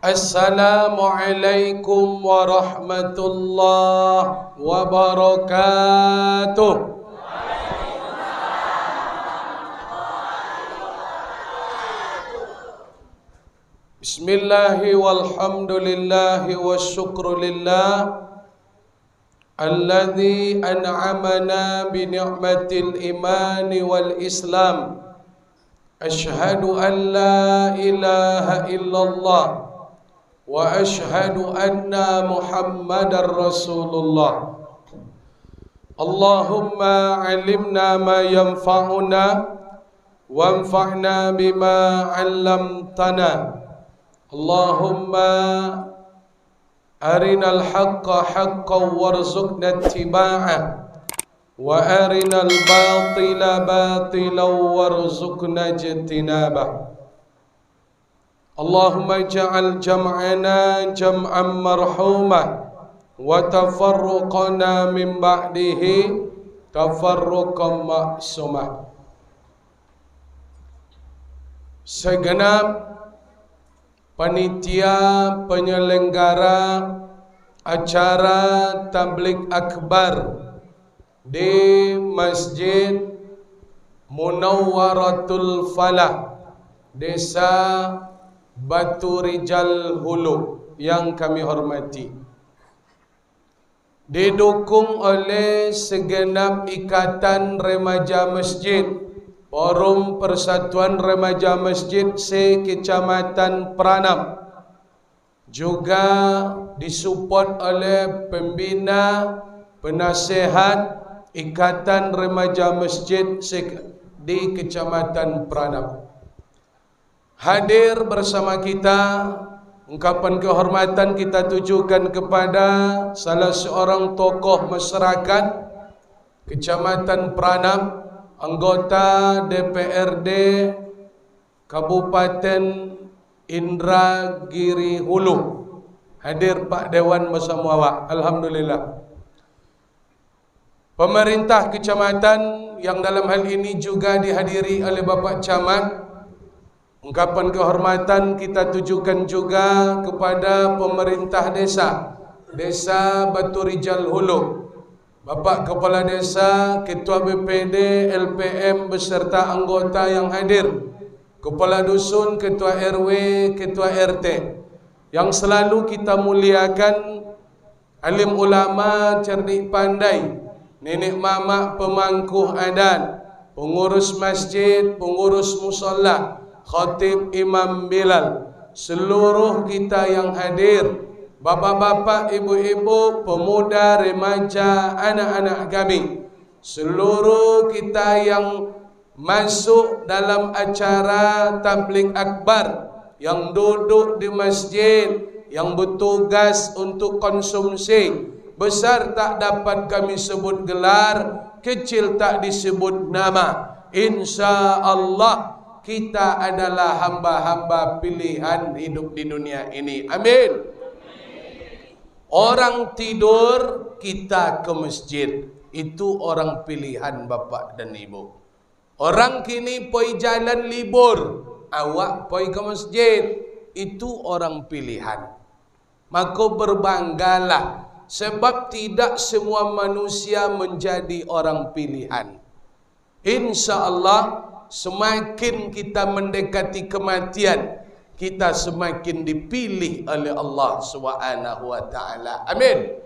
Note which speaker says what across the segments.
Speaker 1: Assalamualaikum warahmatullahi wabarakatuh. Bismillahi walhamdulillahi wasyukru lillah alladzi an'amana bi ni'matil imani wal islam. Asyhadu an la ilaha illallah wa asyhadu anna Muhammadar Rasulullah. Allahumma alimna ma yanfa'una wanfa'na bima 'allamtana. Allahumma arinal haqqa haqqan warzuqna ittiba'ah wa arinal batila batilan warzuqna ijtinabah. Allahumma ja'al jam'ana jam'an marhumah wa tafarruqana min ba'dihi tafarruqan ma'sumah. Segenap panitia penyelenggara acara tabligh akbar di Masjid Munawwaratul Falah, Desa Batu Rijal Hulu yang kami hormati, didukung oleh segenap ikatan remaja masjid, Forum Persatuan Remaja Masjid se-Kecamatan Peranam, juga disupport oleh pembina penasihat Ikatan Remaja Masjid di Kecamatan Peranam. Hadir bersama kita, ungkapan kehormatan kita tujukan kepada salah seorang tokoh masyarakat Kecamatan Peranam, anggota DPRD Kabupaten Indragiri Hulu. Hadir Pak Dewan bersama awak. Alhamdulillah. Pemerintah kecamatan yang dalam hal ini juga dihadiri oleh Bapak Camat. Ungkapan kehormatan kita tujukan juga kepada pemerintah desa Batu Rijal Hulu, Bapak Kepala Desa, Ketua BPD, LPM beserta anggota yang hadir, Kepala Dusun, Ketua RW, Ketua RT, yang selalu kita muliakan, alim ulama cerdik pandai, nenek mama pemangku adat, pengurus masjid, pengurus musalla, khatib, imam Bilal, seluruh kita yang hadir, bapak-bapak, ibu-ibu, pemuda, remaja, anak-anak kami, seluruh kita yang masuk dalam acara tabligh akbar, yang duduk di masjid, yang bertugas untuk konsumsi, besar tak dapat kami sebut gelar, kecil tak disebut nama, insya Allah kita adalah hamba-hamba pilihan hidup di dunia ini. Amin. Orang tidur, kita ke masjid. Itu orang pilihan Bapak dan Ibu. Orang kini poi jalan libur, awak poi ke masjid. Itu orang pilihan. Maka berbanggalah, sebab tidak semua manusia menjadi orang pilihan. Insya Allah, semakin kita mendekati kematian, kita semakin dipilih oleh Allah Subhanahu wa taala. Amin.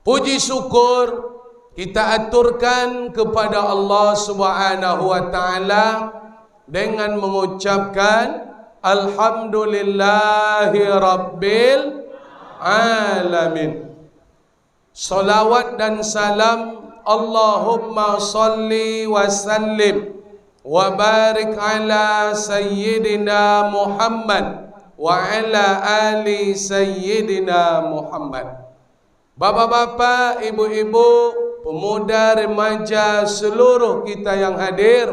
Speaker 1: Puji syukur kita aturkan kepada Allah Subhanahu wa taala dengan mengucapkan alhamdulillahi rabbil alamin. Salawat dan salam Allahumma salli wa sallim wa barik ala sayyidina Muhammad wa ala ali sayyidina Muhammad. Bapak-bapak, ibu-ibu, pemuda, remaja, seluruh kita yang hadir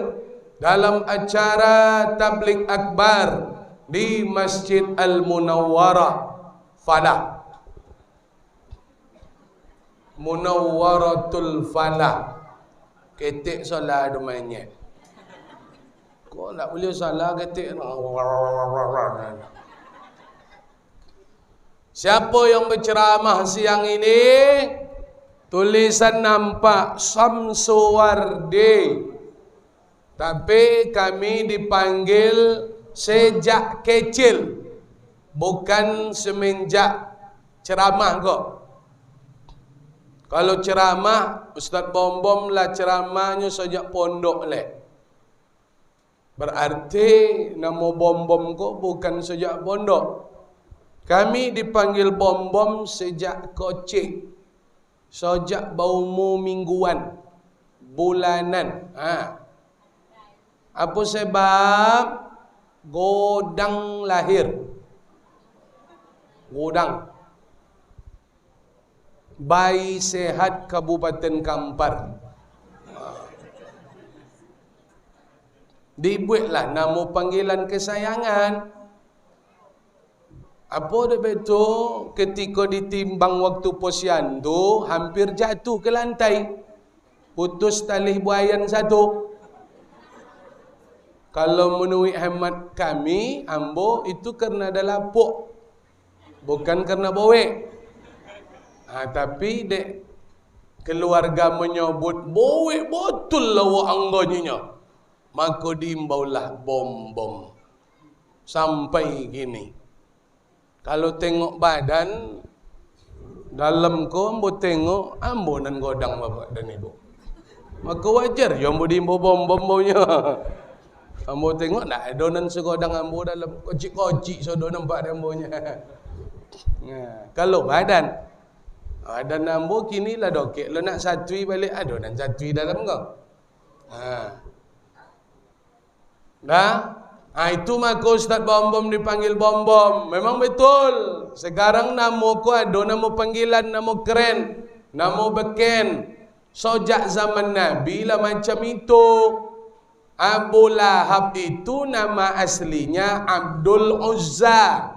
Speaker 1: dalam acara tabligh akbar di Masjid Al-Munawwarah Falah, Munawwaratul Falah. Ketik salah domanya. Kau nak boleh salah ketik. Siapa yang berceramah siang ini? Tulisan nampak Samsuwardi. Tapi kami dipanggil sejak kecil, bukan semenjak ceramah kok. Kalau ceramah, Ustaz Bom-Bom lah ceramahnya sejak pondok leh. Berarti nama Bom-Bom kok bukan sejak pondok. Kami dipanggil Bom-Bom sejak kecil, sejak baumu mingguan, bulanan. Apa sebab? Godang lahir. Godang. Bayi Sehat Kabupaten Kampar. Dibuatlah nama panggilan kesayangan. Apa dia betul? Ketika ditimbang waktu posyandu, hampir jatuh ke lantai. Putus tali buayan satu. Kalau menurut hemat kami, ambo itu karena ada lapuk, bukan karena bowek. Tapi dek keluarga menyebut bowek betul lawa angganya. Maka diimbaulah Bom-Bom sampai gini. Kalau tengok badan dalam ko, ambo tengok ambo dan godang bapak dan ibu. Maka wajar yang ambo diimbau Bom-Bom baunya. Ambo tengok nak adonan segodang ambo dalam kocik-kocik so do nampak ambonya. Kalau badan ambo kini lah dokek lo nak satui balik adonan satui dalam kau. Itu maka Ustaz Bom-Bom dipanggil Bom-Bom. Memang betul. Sekarang nama ku ada nama panggilan, nama keren, nama beken. Sejak zaman Nabi lah macam itu. Abu Lahab itu nama aslinya Abdul Uzza,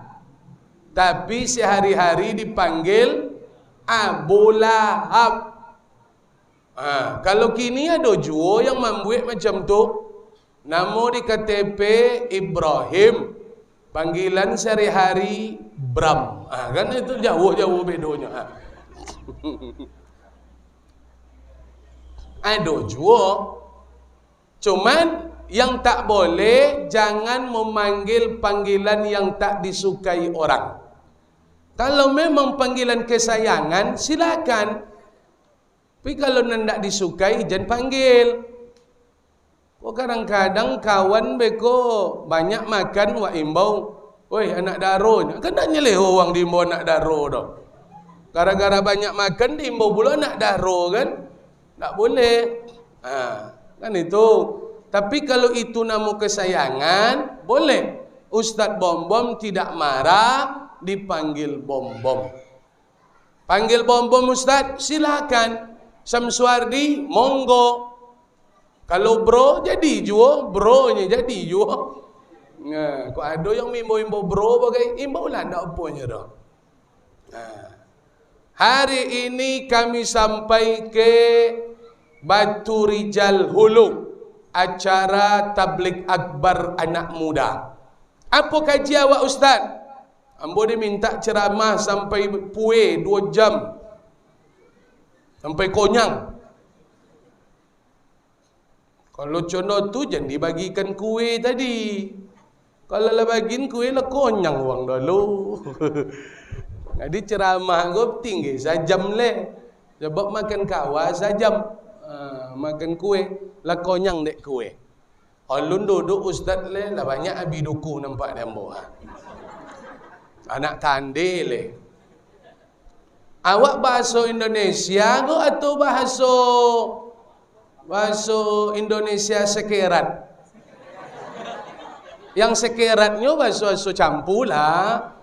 Speaker 1: tapi sehari-hari dipanggil Abu Lahab. Kalau kini ada juga yang membuat macam tu. Nama di KTP Ibrahim, panggilan sehari-hari Bram. Kan itu jauh-jauh bedonya. Ada juga. Cuman yang tak boleh, jangan memanggil panggilan yang tak disukai orang. Kalau memang panggilan kesayangan, silakan. Tapi kalau tidak disukai, jangan panggil. Kadang-kadang kawan beko banyak makan wa imbau, woi anak daro, kan tak nyeleh orang diimbau anak daro dah. Gara-gara banyak makan diimbau pula anak daro kan? Tak boleh. Kan itu. Tapi kalau itu nama kesayangan, boleh. Ustaz Bom-Bom tidak marah, dipanggil Bom-Bom. Panggil Bom-Bom Ustaz, silakan. Samsuwardi, monggo. Kalau bro, jadi juga. Bro-nya jadi juga. Kok ada yang imbau-imbau bro bagai, imbau lah, tak apanya dah. Hari ini kami sampai ke Batu Rijal Hulu, acara tabligh akbar anak muda. Apa kaji awak Ustaz? Ambo diminta ceramah sampai puwe 2 jam. Sampai konyang. Kalau contoh tu jangan dibagikan kuih tadi. Kalau lah bagiin kuih lah konyang uang dulu. Jadi ceramah gue tinggi sajam le. Sebab makan kawa sajam. Makan kuih lah konyang dek kuih. Alun duduk ustaz le lah banyak abi duku nampak dia ambo. Anak tande le. Awak bahasa Indonesia go atau bahasa Indonesia sekerat? Yang sekeratnya bahasa campur lah.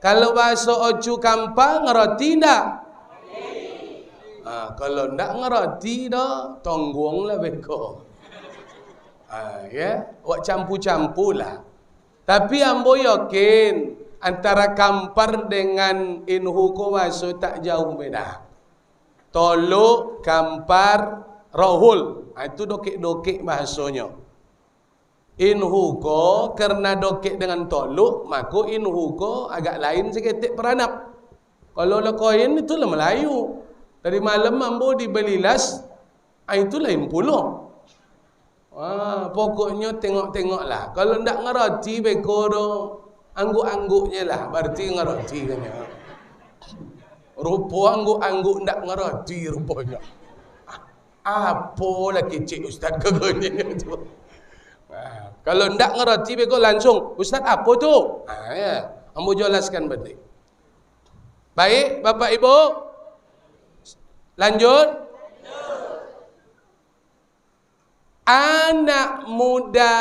Speaker 1: Kalau bahasa Ocu Kampang ngerti tak? Kalau ndak ngerti dah, tonggong lah beko. Ya, wak campur-campur lah. Tapi ambo yakin antara Kampar dengan Inhuko bahasa tak jauh beda. Tolok, Kampar, Rohul. Itu dokek-dokek bahasanya. Inhuko kerana dokek dengan toluk, maka inhuko agak lain seketik peranap. Kalau lah koin itulah Melayu. Dari malam mampu dibelilas, itu lain puluh. Pokoknya tengok-tengoklah. Kalau ndak ngerti beko do, angguk-angguknya lah, berarti ngerti kan ya. Rupa angguk-angguk ndak ngerti rupanya. Apa lah kecik ustaz kegenya tu. Kalau ndak ngerti beko langsung, ustaz apa tu? Ya, ambo jelaskan balik. Baik, Bapak Ibu. Lanjut. Anak muda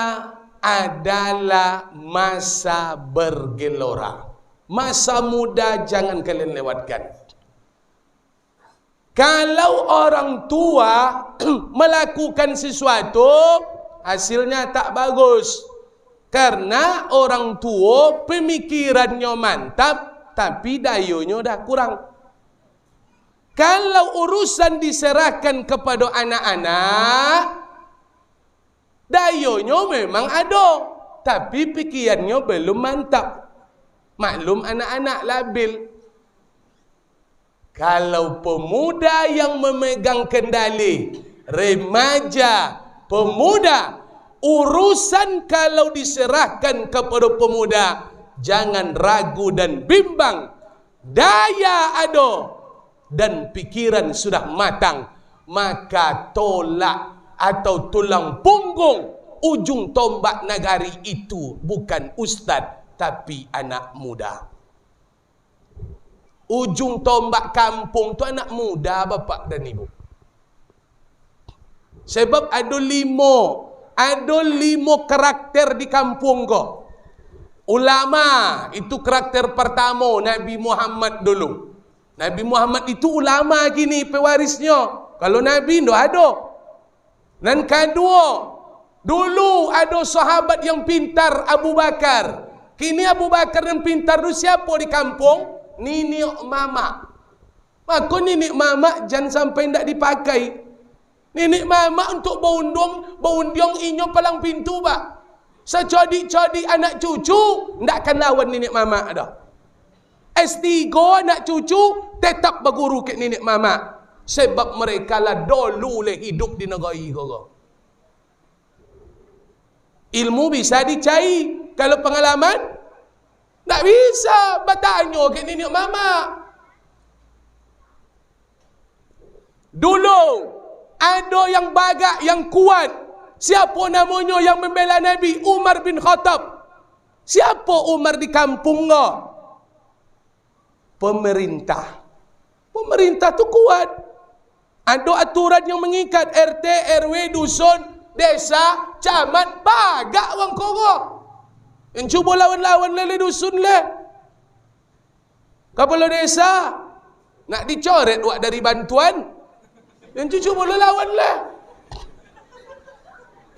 Speaker 1: adalah masa bergelora. Masa muda jangan kalian lewatkan. Kalau orang tua melakukan sesuatu, hasilnya tak bagus. Karena orang tua pemikirannya mantap, tapi dayonya dah kurang. Kalau urusan diserahkan kepada anak-anak, dayonya memang ada, tapi pikirannya belum mantap. Maklum anak-anak labil. Kalau pemuda yang memegang kendali, remaja, pemuda, urusan kalau diserahkan kepada pemuda, jangan ragu dan bimbang. Daya ada dan pikiran sudah matang, maka tolak atau tulang punggung ujung tombak negari itu bukan ustaz tapi anak muda. Ujung tombak kampung tu anak muda, bapak dan ibu. Sebab ada lima karakter di kampung kau. Ulama itu karakter pertama Nabi Muhammad dulu. Nabi Muhammad itu ulama gini pewarisnya. Kalau Nabi ndak ada. Dan kedua, dulu ada sahabat yang pintar, Abu Bakar. Kini Abu Bakar yang pintar itu siapa di kampung? Nenek mama. Maka nenek mama jangan sampai ndak dipakai. Nenek mama untuk baundiong inyo palang pintu pak. Secodi-codi anak cucu ndak akan lawan nenek mama dah. S3 anak cucu tetap berguru ke nenek mama. Sebab mereka lah dulu le hidup di negara kau. Ilmu bisa dicari, kalau pengalaman tak bisa bertanya ke nenek mama. Dulu ada yang bagak, yang kuat. Siapa namanya yang membela Nabi? Umar bin Khattab. Siapa Umar di kampung kau? Pemerintah. Pemerintah tu kuat. Ada aturan yang mengikat RT, RW, dusun, desa, camat, bagak orang kau. Yang cuba lawan-lawan lele dusun le. Kepala desa nak dicoret wak dari bantuan. Yang cuba lawan le.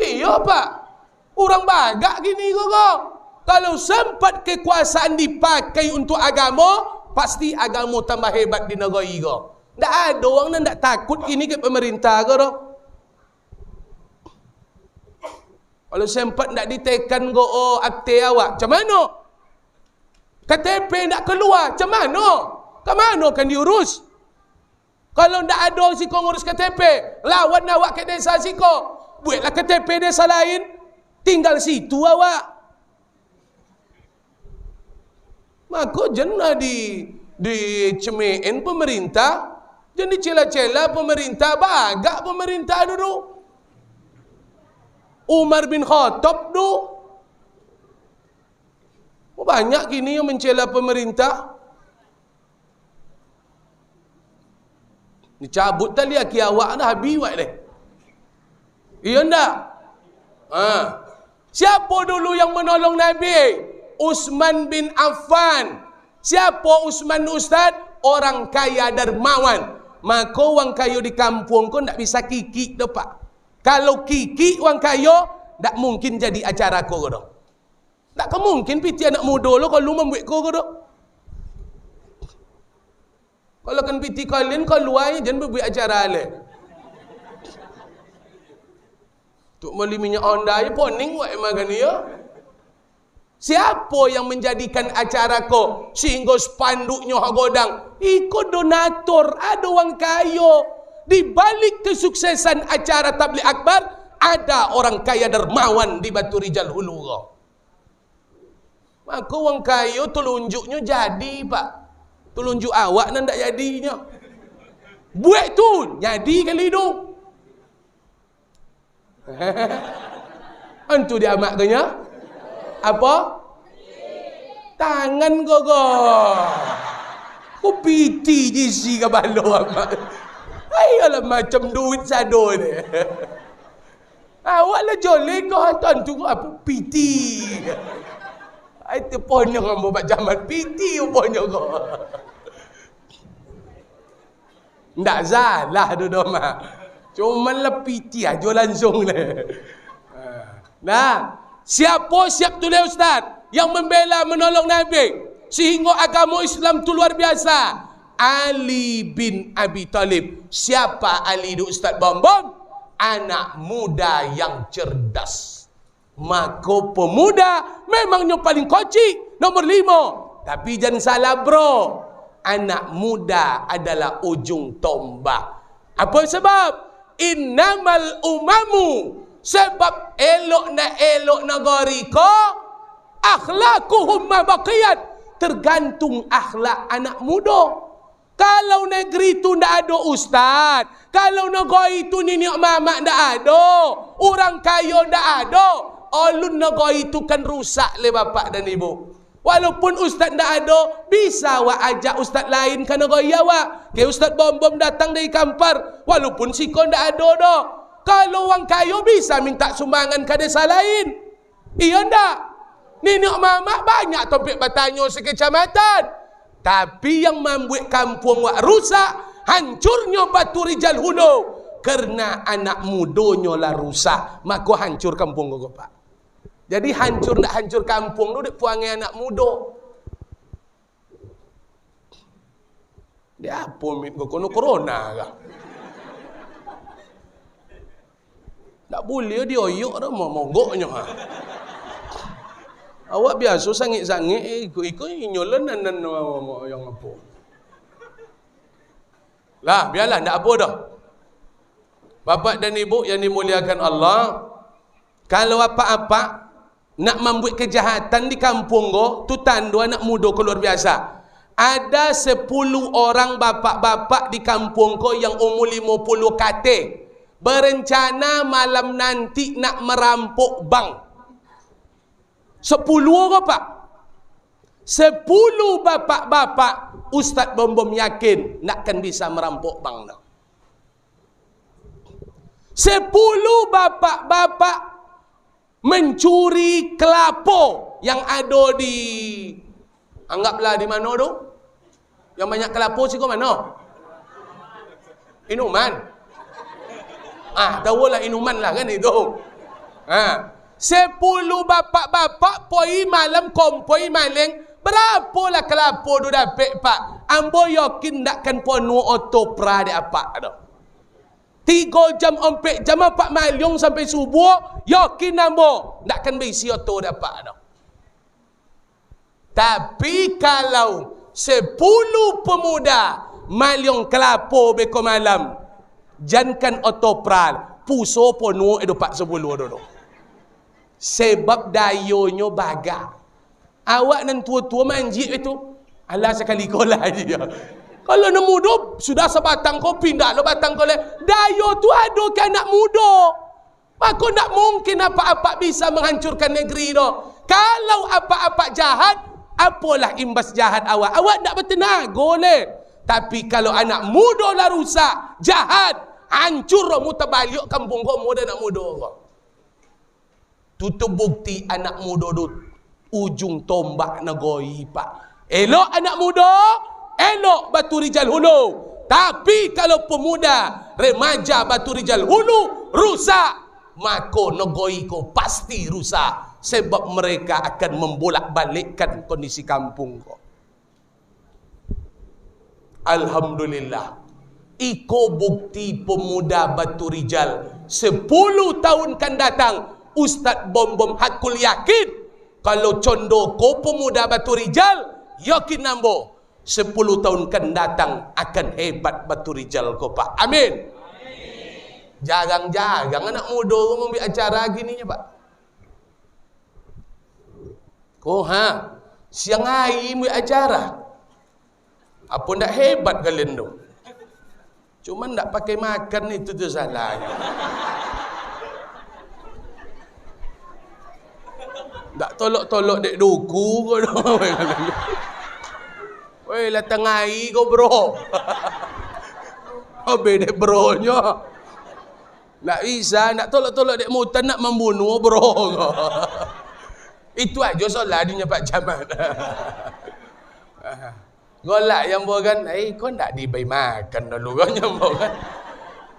Speaker 1: Iya pak. Orang bagak gini kau. Kalau sempat kekuasaan dipakai untuk agama, pasti agama tambah hebat di negara kau. Tak ada orang yang tak takut gini ke pemerintah kau. Kalau sempat tak ditekan go akte awak, macam mana? KTP tak keluar, macam mana? Ke mana kan diurus? Kalau tak ada si kau ngurus KTP, lawan awak ke desa si kau. Buatlah KTP desa lain, tinggal situ awak. Maka jangan dicemein pemerintah, jangan dicela-cela pemerintah, bagak pemerintah dulu. Umar bin Khattab tu banyak kini yang mencela pemerintah. Dicabut tali aki awak dah habis wak deh. Iya ndak? Siapa dulu yang menolong Nabi? Utsman bin Affan. Siapa Utsman ustaz? Orang kaya dermawan. Maka orang kaya di kampung kau tak bisa kikik dah pak. Kalau kiki orang kaya, tak mungkin jadi acara kau dah. Tak mungkin piti anak muda lo kalau membuat kau dah. Kalau kan piti kalian kau luar jangan berbuat acara le. Tuk beli minyak Honda ya poning buat makan dia. Siapa yang menjadikan acara ko sehingga spanduknya hagodang? Ikut donatur, ada orang kaya. Di balik kesuksesan acara tabligh akbar, ada orang kaya dermawan di Batu Rijal Hulu. Maka orang kaya telunjuknya jadi, Pak. Telunjuk awak nan tak jadinya. Buat tu jadi kali tu. Antu dia amat kenya? Apa? Tangan kau. Kau piti je si ke balo amat. Ayalah macam duit sado ni. Awaklah jolek kau hantar tu apa piti. Itu ponyok kamu buat zaman piti ponyok kau. Ndak salah tu mak. Cuma lah piti aja langsung ni. Nah, siap tulis Ustaz yang membela menolong Nabi sehingga agama Islam tu luar biasa? Ali bin Abi Talib. Siapa Ali tu Ustaz Bom? Anak muda yang cerdas. Maka pemuda memangnya paling kocik, nomor 5. Tapi jangan salah bro, anak muda adalah ujung tombak. Apa sebab? Innamal umamu, sebab elok negeri ko akhlakuhum ma baqiyat, tergantung akhlak anak muda. Kalau negeri tu ndak ada ustaz, kalau negeri tu nenek mamak ndak ada, orang kaya ndak ada, alun negeri tu kan rusak le bapak dan ibu. Walaupun ustaz ndak ada, bisa awak ajak ustaz lain ke negeri awak. Ke ustaz Bom datang dari Kampar, walaupun siko ndak ada dah. Kalau orang kaya bisa minta sumbangan ke desa lain. Iya ndak? Nenek mamak banyak topik bertanya sekecamatan. Tapi yang membuat kampung wak rusak, hancurnya Batu Rijal Hulu, kerana anak mudanya lah rusak, maka hancur kampung kau Pak. Jadi hancur nak hancur kampung tu dek puangai anak muda. Dia apa mit kau kono corona kah? Tak boleh dia oyok dah mogoknya ha. Awak biasa sangit-sangit ikut nyolan nan yang apa. Lah, biarlah ndak apa dah. Bapak dan ibu yang dimuliakan Allah, kalau apa-apa nak membuat kejahatan di kampung go, tu tanda anak muda luar biasa. Ada 10 orang bapak-bapak di kampung ko yang umur 50 kate berencana malam nanti nak merampok bank. 10 orang Pak. 10 bapak-bapak Ustaz Bom yakin nakkan bisa merampok bank dah. 10 bapak-bapak mencuri kelapa yang ada di, anggaplah di mana tu? Yang banyak kelapa sih kau mana? Inuman. Tahulah Inuman lah kan itu. 10 bapak-bapak poi malam kompoi maling, berapalah kelapa tu dapat Pak? Ambo yakin takkan penuh otopra dia apa dah. 3 jam 4 jam 4 malam sampai subuh, yakin ambo takkan bisi oto dapat dah. Tapi kalau 10 pemuda maling kelapa beko malam, jangan otopra, puso penuh edo Pak 10 dulu. Sebab dayonya baga. Awak nan tua-tua manjik itu, alah sekali kolah dia. Kalau nak muda, sudah sebatang kau pindah lo batang kau le. Dayo tu ada ke anak muda. Maka tak mungkin apa-apa bisa menghancurkan negeri tu. Kalau apa-apa jahat, apalah imbas jahat awak. Awak tak bertenaga le. Tapi kalau anak muda lah rusak, jahat, hancur mutabalik kampung kau muda anak muda kau. Tutup bukti anak muda tu ujung tombak negeri Pak. Elok anak muda, elok Batu Rijal Hulu. Tapi kalau pemuda, remaja Batu Rijal Hulu rusak, maka negeri ko pasti rusak. Sebab mereka akan membolak-balikkan kondisi kampung ko. Alhamdulillah. Iko bukti pemuda Batu Rijal 10 tahun kan datang, Ustaz Bom hakul yakin kalau condo ko pemuda Batu Rijal, yakin nambo 10 tahun kan datang akan hebat Batu Rijal ko Pak. Amin. Jarang-jarang anak muda mau ambil acara gini ya Pak. Siang hari ambil acara. Apa ndak hebat kalian tu? Cuma ndak pakai makan itu tu salahnya. Ndak tolok-tolok dek duku kau tu. Weh lah tengah hari kau bro. Habis dek bro nya. Tak bisa, nak tolak-tolak dek mutan nak membunuh bro. Itu aja solat dia Pak Jamal. Golak yang bukan, kau tak diberi makan dulu kau nyambung kan.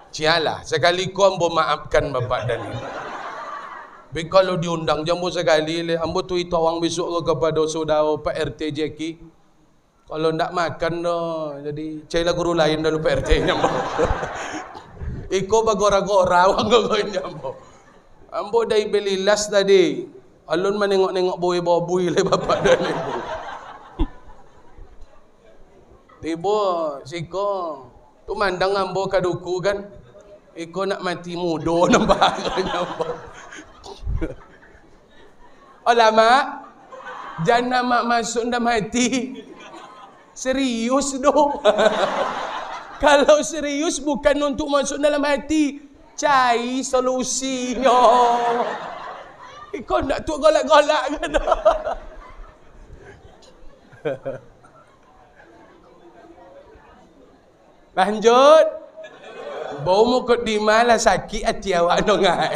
Speaker 1: Cialah, sekali kau ambo maafkan bapak dan ibu. Tapi kalau diundang jambu sekali, ambo tu itu awang besok kepada saudara Pak RT Jeki. Kalau tak makan dah, jadi cailah guru lain dulu Pak RT nyambung. Iko bagora-gora wang gagawin niya mo. Ambo day belilas tadi. Alon manengok-nengok buhay-buhay le bapak dan ibu. Tibo, siko. Tumandang ambo kaduku kan. Iko nak mati mudo ng bagay niya mo. Lama. Diyan na masuk na mati. Serius do. Kalau serius bukan untuk masuk dalam hati, cari solusinya. Kau nak tu golak-golak kan? Lanjut. Bau mukut di malah sakit hati awak dongai.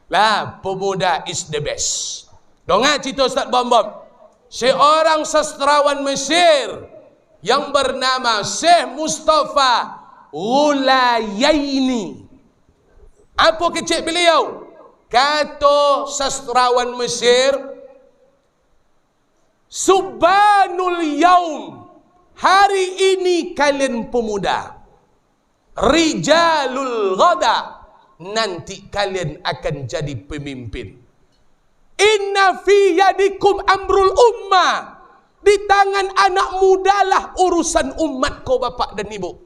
Speaker 1: Lah, pemuda is the best. Dongai cerita Ustaz Bom. Seorang sastrawan Mesir yang bernama Syekh Mustafa Ghulayaini. Apa kecil beliau? Kata sastrawan Mesir, Subhanul Yaum, hari ini kalian pemuda, Rijalul Ghada, nanti kalian akan jadi pemimpin. Inna fi yadikum amrul ummah, di tangan anak mudalah urusan umat kau bapak dan ibu.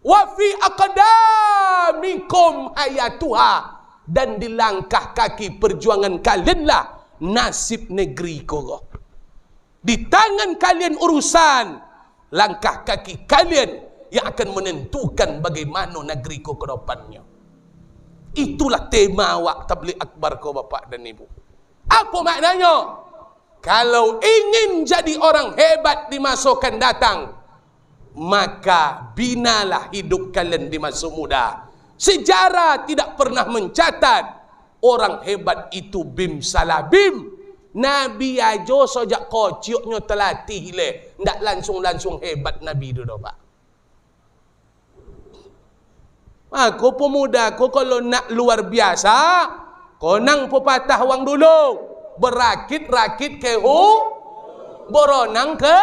Speaker 1: Wa fi aqdamikum hayatuha, dan di langkah kaki perjuangan kalianlah nasib negeri kau. Di tangan kalian urusan, langkah kaki kalian yang akan menentukan bagaimana negeri kau ke depannya. Itulah tema awak tabligh akbar kau bapak dan ibu. Apa maknanya? Kalau ingin jadi orang hebat di masa akan datang, maka binalah hidup kalian di masa muda. Sejarah tidak pernah mencatat orang hebat itu bim salah bim. Nabi aja sejak kocoknya terlatih le, ndak langsung hebat Nabi tu dah Pak. Aku pemuda, aku kalau nak luar biasa, konang pepatah wang dulu. Berakit-rakit kehu, beronang ke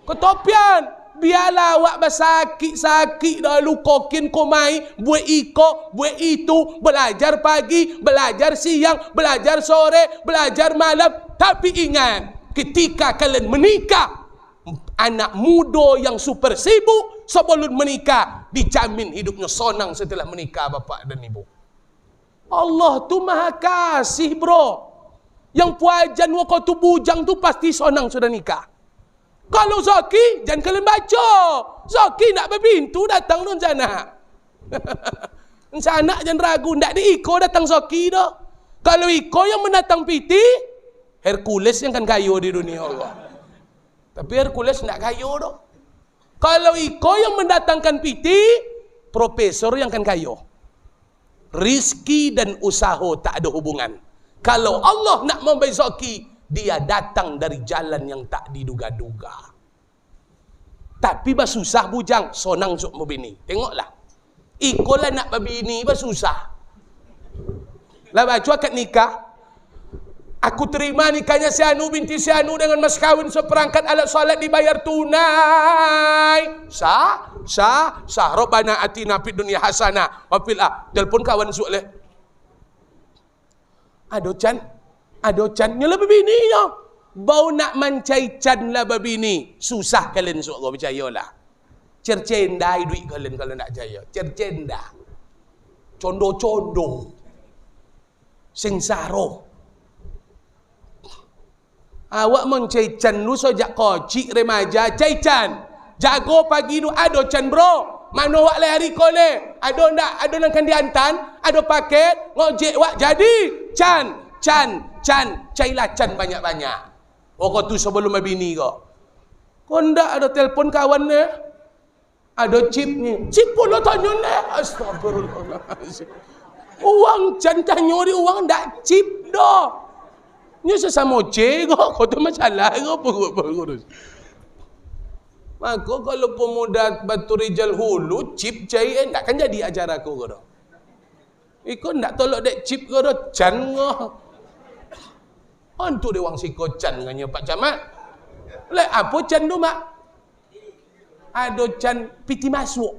Speaker 1: ketopian. Biarlah awak bersakit-sakit dah lukokin komai, buat iko, buat itu, belajar pagi, belajar siang, belajar sore, belajar malam. Tapi ingat, ketika kalian menikah, anak muda yang super sibuk sebelum menikah, dijamin hidupnya senang setelah menikah bapak dan ibu. Allah tu maha kasih bro. Yang puajan waktu bujang tu pasti senang sudah nikah. Kalau Zaki, jangan kalian baca. Zaki nak berpintu datang non sana. Sana jangan ragu, ndak di Iko datang Zaki dah. Kalau Iko yang mendatang piti, Hercules yang kan kayo di dunia Allah. Tapi Hercules ndak kayo dah. Kalau Iko yang mendatangkan piti, profesor yang kan kayo. Rizki dan usaha tak ada hubungan. Kalau Allah nak memberi Zaki, dia datang dari jalan yang tak diduga-duga. Tapi bersusah bujang, sonang sok membini. Tengoklah. Ikolah nak berbini bersusah. Lah baca akad nikah. Aku terima nikahnya si Anu binti si Anu dengan mas kawin seperangkat alat solat dibayar tunai. Sah. Rabbana atina fid dunya hasanah wa fil telepon kawan suak le. Ado can nyala bini yo. Bau nak mancai can lah babini. Susah kalian suak kau percayalah. Cercendai duit kalian kalau nak percaya. Cercenda. Condo. Sengsaro. Awak mencai can lu sojak kocik remaja cai can. Jago pagi nu ado can bro. Mana wak le hari kole? Ado ndak? Ado nang kandiantan? Ado paket? Ngojek wak jadi can. Cailah can banyak-banyak. Oh kau tu sebelum bini kau. Kau ndak ada telefon kawan ni? Ada chip ni. Chip pun lo tanya ni. Astagfirullahaladzim. Uang can tanya di uang ndak chip dah. Ni sesama kau tu masalah kau. Maka kalau pemuda Batu Rijal Hulu chip cai takkan jadi ajar aku kau. Ikut ndak tolak dek chip kau dah can kau. Antu dia wang siko can nganya Pak Camat. Le apa can tu mak? Ada can piti masuk.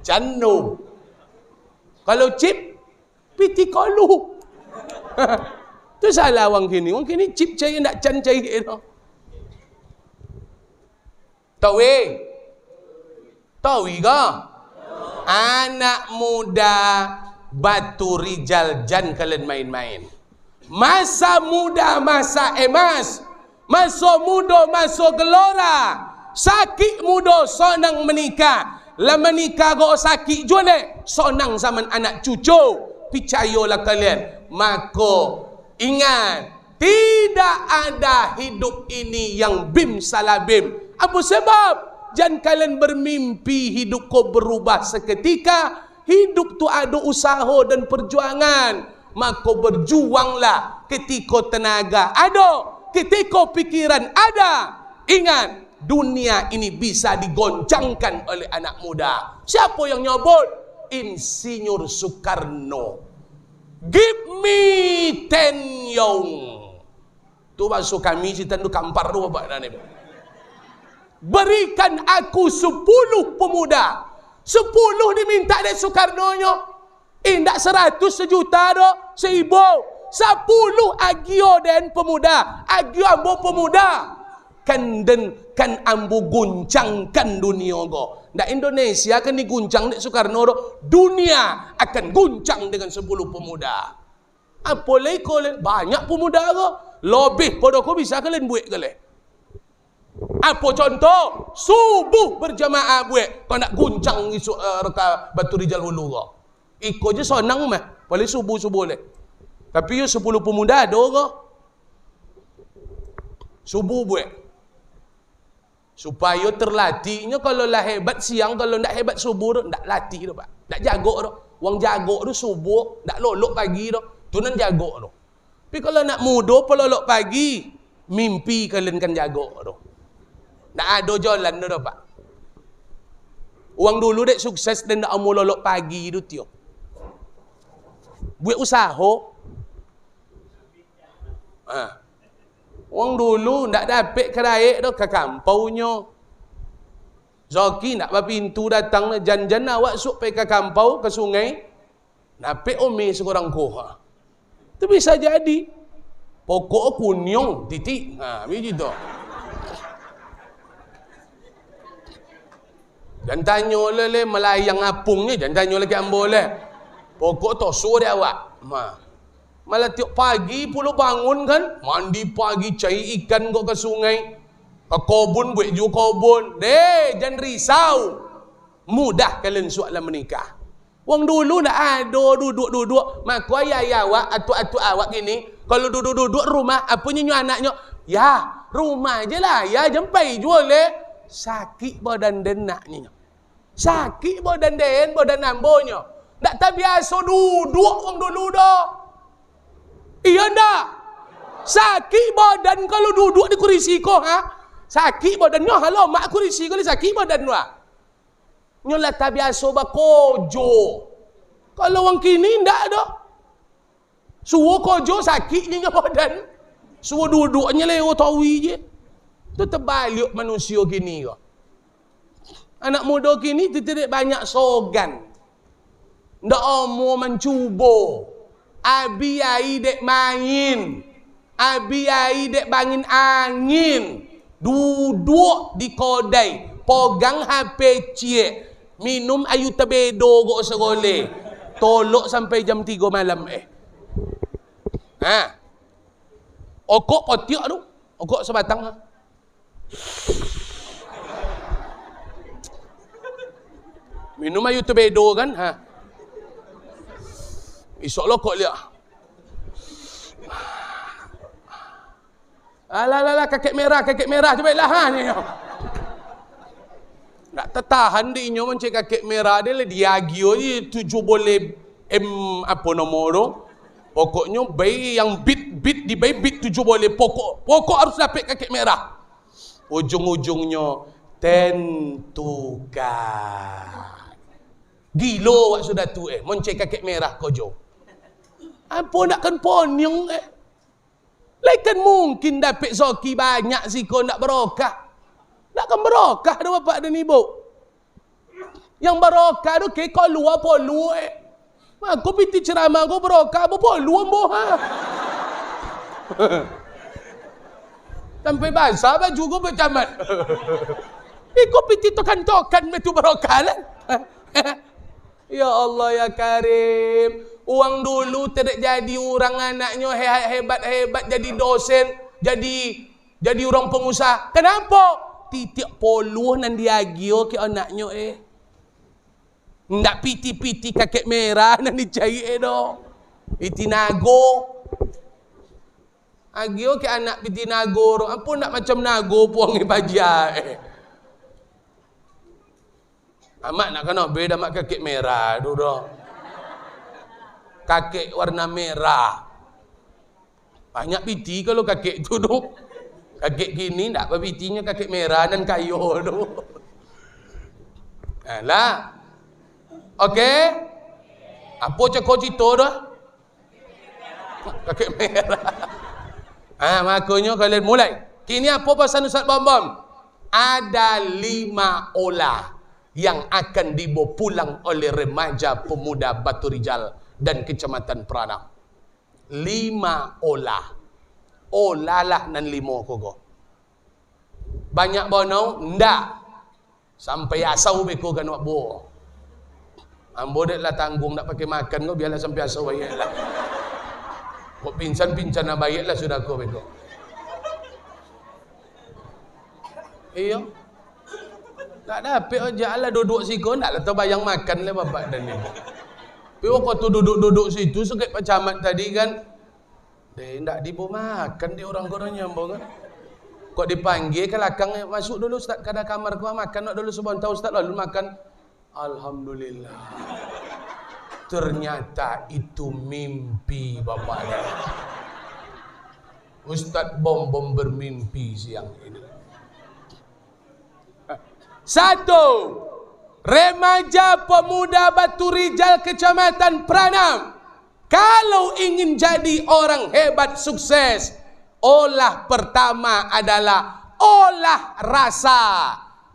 Speaker 1: Can no. Kalau chip piti kolu. Tu salah wang kini. Wang kini chip cai ndak can cai tu. Tahu ke? Anak muda Batu Rijal jan kalian main-main. Masa muda, masa emas. Masa muda, masa gelora. Sakit muda, sonang menikah. Lah menikah go sakit jole. Sonang zaman anak cucu. Percayalah kalian. Maka ingat, tidak ada hidup ini yang bim salah bim. Apa sebab? Jangan kalian bermimpi hidup kau berubah seketika. Hidup tu ada usaha dan perjuangan. Maka berjuanglah ketika tenaga ada, ketika pikiran ada. Ingat, dunia ini bisa digoncangkan oleh anak muda. Siapa yang nyebut? Insinyur Soekarno. Give me 10 young. Tu masuk kami cerita tu kampar tu bapak dan ibu. Berikan aku 10 pemuda. 10 diminta dari Soekarno-nya. Indak 100 sejuta dah. 1000. 10 agio dan pemuda. Agio ambo pemuda. Kan ambo guncangkan dunia go. Ndak Indonesia kan diguncang dari Soekarno dah. Dunia akan guncang dengan 10 pemuda. Apa lagi kau banyak pemuda go. Lebih pada kau bisa kalian buat kalian. Apa contoh? Subuh berjamaah buat. Kau nak guncang isu reka Batu Rijal Hulu kau. Ikut je sonang mah. Boleh subuh-subuh leh. Tapi you 10 pemuda ada kau. Subuh buat. Supaya terlatihnya kalau lah hebat siang, kalau tak hebat subuh tak latih dah pak. Tak jago dah. Wang jago tu subuh, tak lolok pagi dah. Tu nan jago dah. Tapi kalau nak muda pelolok pagi, mimpi kalian kan jago dah. Tak ada jalan dah pak. Orang dulu dek sukses dan tak mau lolok pagi tu tio. Buat usaha. Orang dulu tak dapat keraik dah ke kampaunya. Zoki nak pintu datang jan-jan awak suk pergi ke kampau ke sungai. Dapat ome seorang koha. Tu bisa jadi. Pokok kunyong titik. Begitu. Jangan tanya le melayang apungnya, jangan tanya lagi ambo le. Pokok tosu dia awak. Malah tiap pagi pula bangun kan, mandi pagi cari ikan kau ke sungai. Ke kobun buat ju kobun. Jangan risau. Mudah kalian soalan menikah. Wang dulu nak ada duduk-duduk. Maka ayah awak, atuk-atuk awak gini, kalau duduk-duduk rumah, apa nyanyi anaknya? Ya, rumah je lah. Ya, jempai jual le. Sakit badan denaknya. Sakit badan den, badan ambonya. Tak terbiasa duduk orang dulu dah. Iya ndak? Sakit badan kalau duduk di kursi kau Sakit badannya halo mak kursi kau sakit badan wah. Nyolah tak biasa bakojo. Kalau orang kini ndak ada. Suruh kojo sakit je badan. Suruh duduknya lewat tawi je. Tu terbalik manusia kini ke. Anak muda kini tidak banyak slogan. Ndak mau mencuba. Abi ai dek main. Abi ai dek bangin angin. Duduk di kodai. Pegang HP cik. Minum ayu tebedo kok sekoleh. Tolok sampai jam 3 malam Okok potiak tu. Okok sebatang. Minum ayu tebedo kan? Esok kok lihat. Alah, kakek merah cepatlah ni. Nak tertahan dia inyo mencik kakek merah dia diagio je 7 boleh apa nombor tu. Pokoknya bayi yang bit di bayi bit 7 boleh pokok harus dapat kakek merah. Ujung-ujungnya tentukan. Gilo wak sudah tu mencik kakek merah kojo. Apa nakkan ponyong Lain mungkin dapat zoki banyak sih kau nak berokah. Takkan berokah dah bapak dan ibu. Yang berokah tu ke kau luar polu Aku piti ceramah kau berokah apa polu ambo Sampai basah baju kau bercamat. Kau piti tokan metu berokah lah. Ya Allah ya Karim. Uang dulu tidak jadi orang anaknya hebat-hebat jadi dosen, jadi orang pengusaha. Kenapa? Titik poluh nan diagio ke anaknya Ndak piti-piti kakek merah nan dicari do. Piti nago. Agio ke anak piti nago. Apa nak macam nago puang baja Amak nak kena beda mak kakek merah tu dah. Kakek warna merah. Banyak piti kalau kakek tu tu. Kakek gini tak apa pitinya kakek merah dan kayu tu. Alah. Okey. Apa cakap cerita dah? Kakek merah. Makanya kalian mulai. Kini apa pesan Ustaz Bom? Ada 5 olah yang akan dibawa pulang oleh remaja pemuda Batu Rijal dan Kecamatan Peranam. 5 olah. Olah lah nan 5 koko. Banyak bonau? Ndak. Sampai asau beko kan wak bo. Ambo dek lah tanggung nak pakai makan kau biarlah sampai asau bayar lah. Kok pincan nak bayar lah sudah kau beko. Iya. Tak dapat aja lah duduk situ nak lah terbayang makan lah bapak dan ibu. Tapi kau tu duduk situ sekait Pak Camat tadi kan. Ndak dibawa makan dia orang-orang nyambung kan. Kok dipanggil ke belakang masuk dulu Ustaz kada kamar gua makan nak dulu sebentar Ustaz lalu makan. Alhamdulillah. Ternyata itu mimpi bapak. Ustaz Bom bermimpi siang ini. 1. Remaja pemuda Batu Rijal Kecamatan Peranam. Kalau ingin jadi orang hebat sukses, olah pertama adalah olah rasa.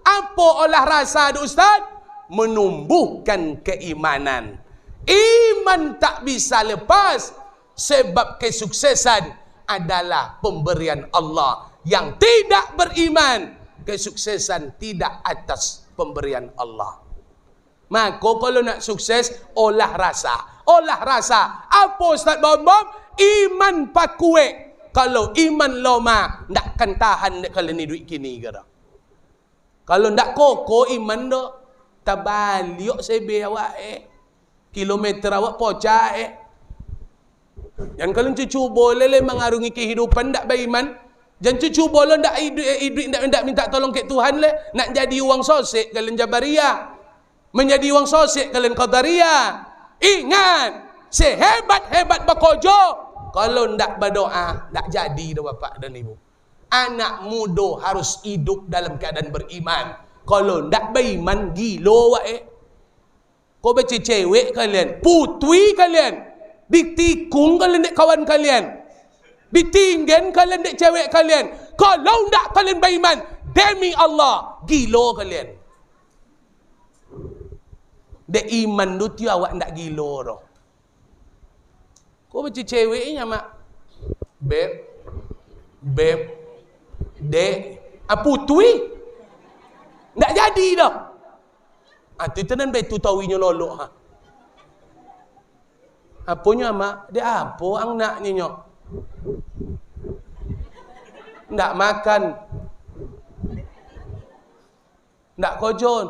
Speaker 1: Apa olah rasa Ustaz? Menumbuhkan keimanan. Iman tak bisa lepas sebab kesuksesan adalah pemberian Allah. Yang tidak beriman, kesuksesan tidak atas pemberian Allah. Maka kalau nak sukses, olah rasa. Olah rasa. Apa Ustaz Bom? Iman pakue. Kalau iman loma, tak akan tahan kalau ni duit kini ke dah. Kalau tak koko iman dah, tabaliok sebe awak kilometer awak pocah Yang kalau cucu boleh mengarungi kehidupan tak beriman, jangan cucu boleh tak hidup tak minta tolong ke Tuhan nak jadi uang sosek kalian Jabariyah. Menjadi uang sosek kalian Qadariyah. Ingat, sehebat-hebat bakojo, kalau ndak berdoa, ndak jadi dah bapak dan ibu. Anak muda harus hidup dalam keadaan beriman. Kalau ndak beriman, gilo wak Kau baca cewek kalian, putri kalian, Ditikung kalian dek kawan kalian. Ditinggen kalian dek cewek kalian. Kalau tak kalian beriman, demi Allah, gila kalian. Dek iman tu tu awak tak gila tu. Kau baca ceweknya mak. Beb. Dek. Apa tui? Tak jadi dah. Itu tenan baik tu tawinya lolok ha. Apanya mak? Dia apa ang naknya nyok? Tak makan. Tak kojon.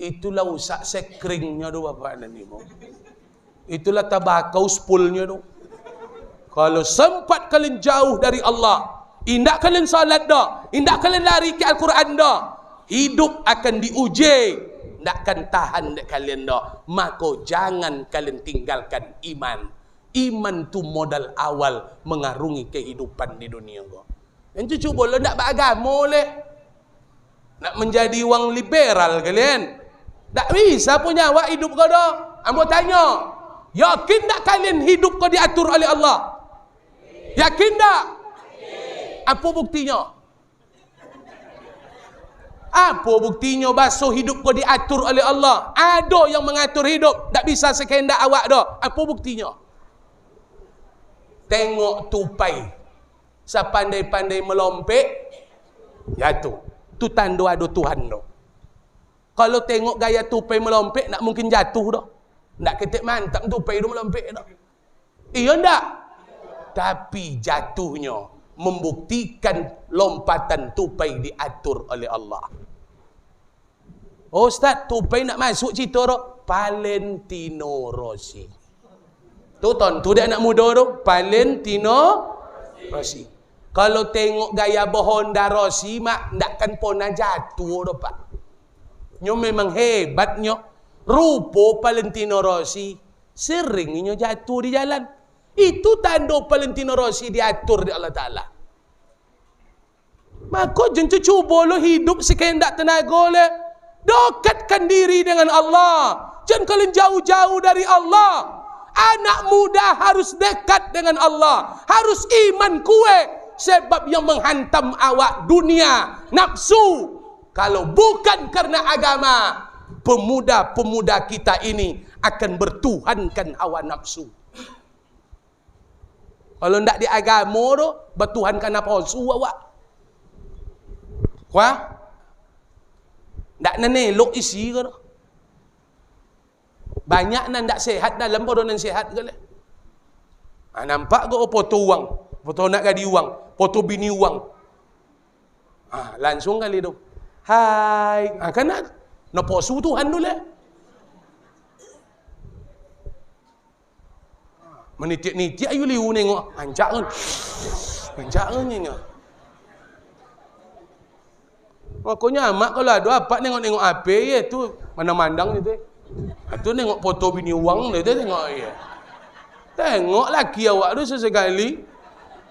Speaker 1: Itulah usak sekringnya tu bapak dan ibu. Itulah tabakau sepulnya tu. Kalau sempat kalian jauh dari Allah, indak kalian salat dah, indak kalian lari ke Al-Quran dah, hidup akan diuji, indak akan tahan dek kalian dah. Maka jangan kalian tinggalkan iman. Iman tu modal awal mengarungi kehidupan di dunia kau. Yang cucu boleh nak beragama leh. Nak menjadi wang liberal kalian. Tak bisa punya awak hidup kau dah. Ambo tanya, yakin tak kalian hidup kau diatur oleh Allah? Yakin tak? Apa buktinya? Apa buktinya basuh hidup kau diatur oleh Allah? Ada yang mengatur hidup. Tak bisa sekehendak awak dah. Apa buktinya? Tengok tupai. Sepandai-pandai melompek, jatuh. Tu tanda ada Tuhan dah. Kalau tengok gaya tupai melompek, nak mungkin jatuh dah. Tak ketik mantap tupai tu melompek dah. Iya tak? Tapi jatuhnya membuktikan lompatan tupai diatur oleh Allah. Oh Ustaz, tupai nak masuk cerita tu? Valentino Rossi. Tu dia anak muda tu, Valentino Rossi. Kalau tengok gaya Honda Rossi mak takkan pernah jatuh tu pak. Nyo memang hebatnya. Rupa Valentino Rossi seringnya jatuh di jalan. Itu tanda Valentino Rossi diatur di Allah Ta'ala. Maka jangan cuba lo hidup sekehendak tenaga le. Dekatkan diri dengan Allah. Jangan kalian jauh-jauh dari Allah. Anak muda harus dekat dengan Allah. Harus iman kuat. Sebab yang menghantam awak dunia, nafsu. Kalau bukan karena agama, pemuda-pemuda kita ini akan bertuhankan hawa nafsu. Kalau tidak di agama tu, bertuhankan nafsu awak. Wah? Tak nenelok isi ke tu? Banyak nan tak sehat dalam pada nan sehat ke le. Nampak ke foto uang, foto nak gadi uang, foto bini uang. Langsung kali tu. Hai, kan nak posu Tuhan tu le. Menitik-nitik ayu liu nengok, hancak kan. Hancak kan ni. Makanya mak kalau ada apa nengok-nengok apa ya tu mana-mandang itu. Itu nengok foto bini uang dia tengok ya. Tengok laki awak tu sesekali.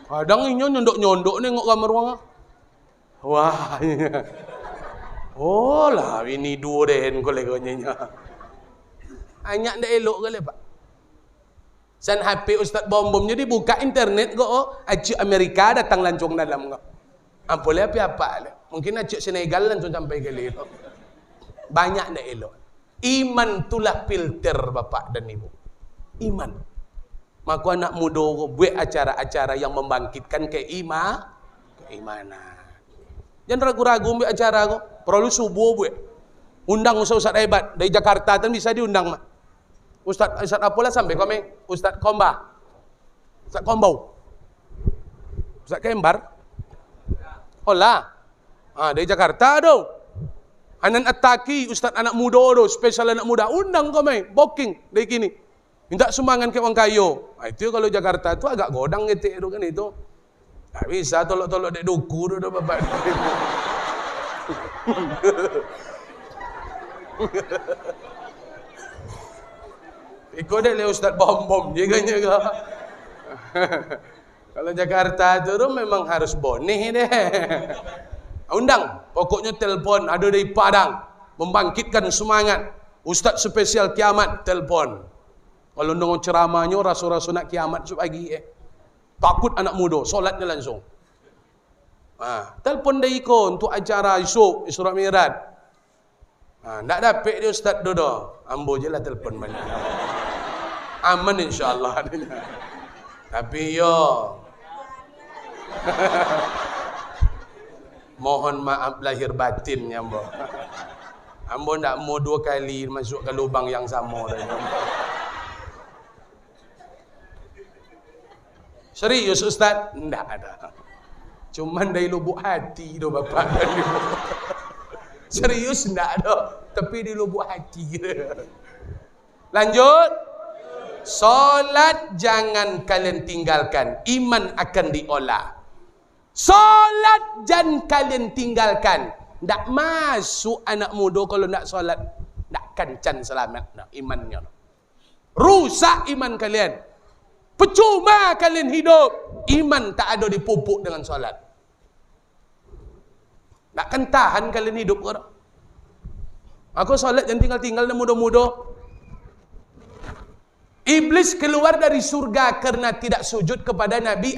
Speaker 1: Kadang inyo nyondok-nyondok nengok kamar wang. Wah. Oh lah ini duren koleganya. Anyak ndak elok kali pak. San HP Ustaz Bom-Bom jadi buka internet go acik Amerika datang lancung dalam go. Boleh apa le. Mungkin acik Senegal lancung sampai kali itu. Banyak ndak elok. Iman itulah filter bapak dan ibu. Iman. Maka anak muda buat acara-acara yang membangkitkan keimanan. Jangan ragu-ragu buat acara kok. Perlu subuh buat. Undang ustaz hebat dari Jakarta kan bisa diundang mak. Ustaz apalah sampai komen? Ustaz Komba. Ustaz Kombau. Ustaz Kembar. Olah. Dari Jakarta tu. Anan Ataki, Ustaz anak muda tu, spesial anak muda, undang kau main, booking dari kini. Minta sumbangan ke orang kayo. Itu kalau Jakarta tu agak godang getik tu kan itu. Tak bisa tolok-tolok dek duku tu bapak. Ikut dek le Ustaz Bom-Bom jaga-jaga. Kalau Jakarta tu memang harus boneh deh. Undang, pokoknya telpon ada dari Padang, membangkitkan semangat. Ustaz spesial kiamat telefon. Kalau nongol ceramahnya rasul-rasul nak kiamat pagi takut anak muda, solatnya langsung. Telefon dia ikut untuk acara esok Isra Mi'raj. Tak dapat dia Ustaz Dodo. Ambo je lah telefon balik. Aman insya-Allah. Tapi mohon maaf lahir batin ya Ambo. Ambo tak mau 2 kali masuk ke lubang yang sama. Serius Ustaz? Tak ada. Cuman dari lubuk hati tu bapak dan ibu. Serius tak ada. Tapi di lubuk hati. Lanjut. Solat jangan kalian tinggalkan. Iman akan diolah. Solat jangan kalian tinggalkan. Tak masuk anak muda kalau nak solat. Tak kancan selamat imannya. Rusak iman kalian. Percuma kalian hidup. Iman tak ada dipupuk dengan solat. Takkan tahan kalian hidup ke? Aku solat jangan tinggal-tinggal dan muda-muda. Iblis keluar dari surga karena tidak sujud kepada Nabi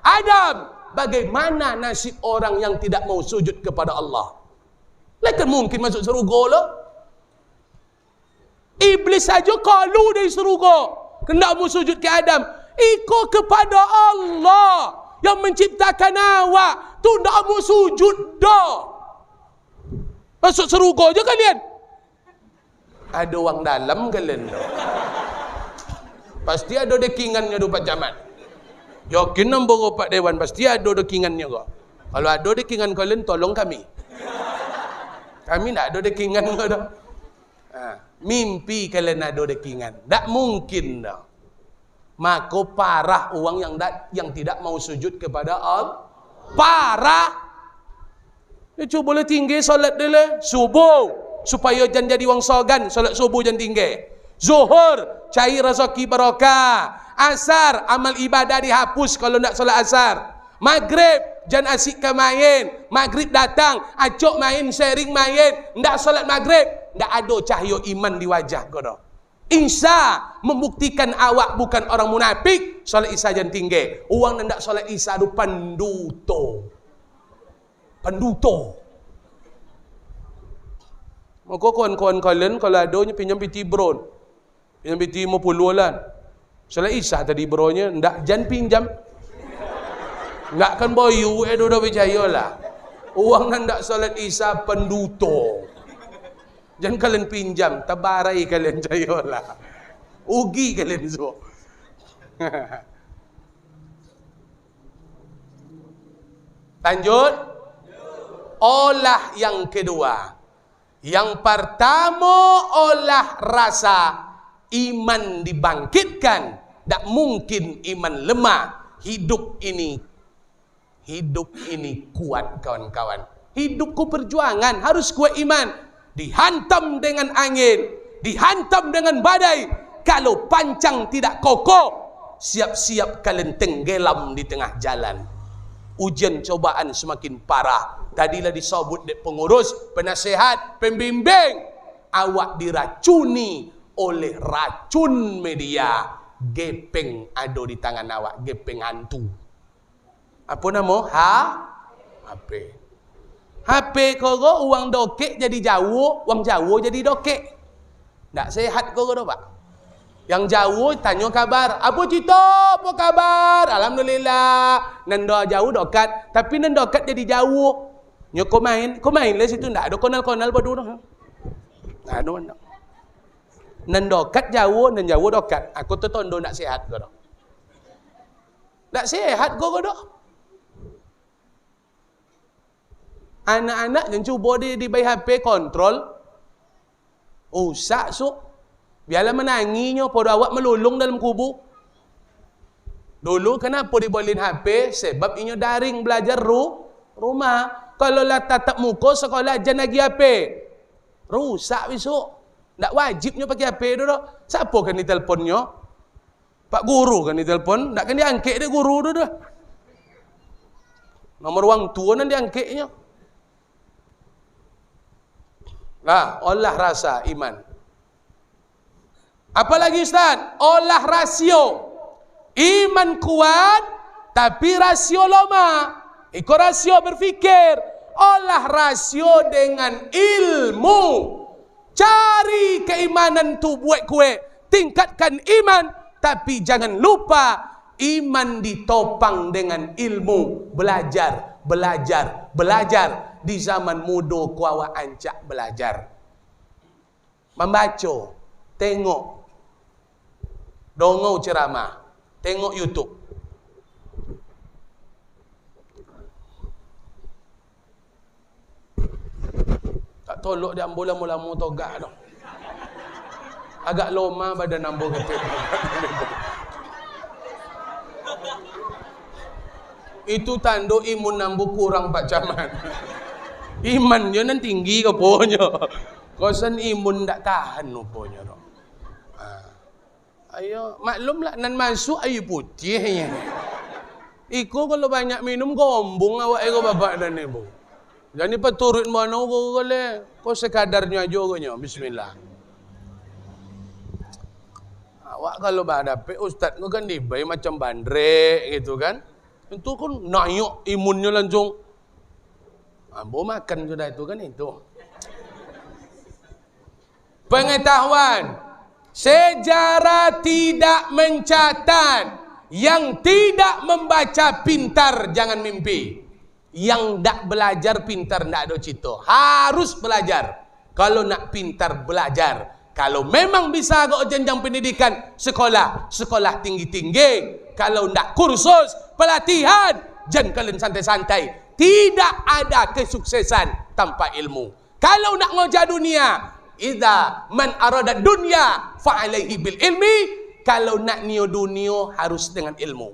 Speaker 1: Adam. Bagaimana nasib orang yang tidak mau sujud kepada Allah? Lakan mungkin masuk surga lah. Iblis saja kalau dari surga. Kena mau sujud ke Adam. Ikut kepada Allah yang menciptakan awak. Tu tak mau sujud dah. Masuk surga je kalian. Ada orang dalam kalian dah. Pasti ada dekingannya du Pak Camat. Yakin nombor Pak Dewan pasti ada dekingannya kok. Kalau ada dekingan kalian tolong kami. Kami tak ada dekingan kok dah. Mimpi kalian ada dekingan. Tak mungkin dah. Maka parah orang yang tidak mau sujud kepada Allah. Parah. Dia cuba boleh tinggi solat dulu. Subuh. Supaya jangan jadi wang sogan. Solat subuh jangan tinggi. Zuhur. Cari rezeki barakah. Asar. Amal ibadah dihapus kalau nak solat asar. Maghrib. Jangan asyik ke main. Maghrib datang. Acok main. Sharing main. Tak solat maghrib. Tak ada cahaya iman di wajah kau dah. Isya membuktikan awak bukan orang munafik. Solat Isya jangan tinggi. Orang yang tak solat Isya itu penduto. Penduto. Maka kawan-kawan kalian kalau adanya pinjam piti bron. Pinjam piti 50 lan. Solat Isya tadi bronnya. Tak jangan pinjam. Tak kan boyu. Dah percaya lah. Orang yang tak solat Isya penduto. Jangan kalian pinjam, tabarai kalian cayolah. Ugi kalian semua. Lanjut. Olah yang kedua. Yang pertama olah rasa. Iman dibangkitkan. Tak mungkin iman lemah. Hidup ini kuat kawan-kawan. Hidupku perjuangan, harus kuat iman. Dihantam dengan angin, dihantam dengan badai. Kalau pancang tidak kokoh, siap-siap kalian tenggelam di tengah jalan. Ujian cobaan semakin parah. Tadilah disebut pengurus, penasihat, pembimbing. Awak diracuni oleh racun media. Gepeng ada di tangan awak, gepeng hantu. Apa nama? HP. HP kau uang dokek jadi jauh, uang jauh jadi dokek. Tak sehat kau dah Pak. Yang jauh tanya kabar. Apa cerita? Apa kabar? Alhamdulillah. Nanda jauh dekat, tapi nanda dekat jadi jauh. Nyo kau main lah situ tak ada konal-konal padu dah. Tak ada mana. Nanda dekat jauh, nan jauh dekat. Aku tu tondo nak sehat kau dah. Tak sehat kau dah. Anak-anak yang cuba dibayar HP kontrol. Usak so. Biarlah menanginya pada awak melulung dalam kubur. Dulu kenapa dibolehin HP? Sebab ini daring belajar rumah. Kalau lah tatap muka sekolah jangan lagi HP. Rusak besok. Tak wajibnya pakai HP tu dah. Siapa kan di teleponnya? Pak guru kan di telefon. Tak kan diangkat dia guru tu dah. Nomor orang tua nan diangkatnya. Nah, olah rasa iman. Apalagi Ustaz? Olah rasio. Iman kuat, tapi rasio lemah. Ikut rasio berfikir. Olah rasio dengan ilmu. Cari keimanan tu buat kue. Tingkatkan iman. Tapi jangan lupa iman ditopang dengan ilmu. Belajar, belajar, belajar. Di zaman muda ku awak ancak belajar. Membaca, tengok dongau ceramah, tengok YouTube. Tak tolok dia ambil lama-lama togak dah. Agak loma badan ambil ketik. Itu tanda imun nambu kurang Pak Camat. Iman dia nan tinggi keponya. Kosan imun tak tahan rupanya. Ayo, maklumlah nan masuk air putihnya. Iko kalau banyak minum gombong awak ego bapak dan ibu. Jadi peturut mana kau boleh. Kau sekadarnya aja kau bismillah. Awak kalau berhadapi ustaz kau kan dibayar macam bandrek gitu kan. Itu kan naik imunnya langsung. Ambo makan sudah itu kan itu. Pengetahuan. Sejarah tidak mencatat. Yang tidak membaca pintar jangan mimpi. Yang tak belajar pintar tak ada cita. Harus belajar. Kalau nak pintar belajar. Kalau memang bisa kau jenjang pendidikan sekolah. Sekolah tinggi-tinggi. Kalau nak kursus pelatihan. Jangan kalian santai-santai. Tidak ada kesuksesan tanpa ilmu. Kalau nak ngoja dunia. Idza man arada dunya fa'alaihi bil ilmi. Kalau nak nio dunia harus dengan ilmu.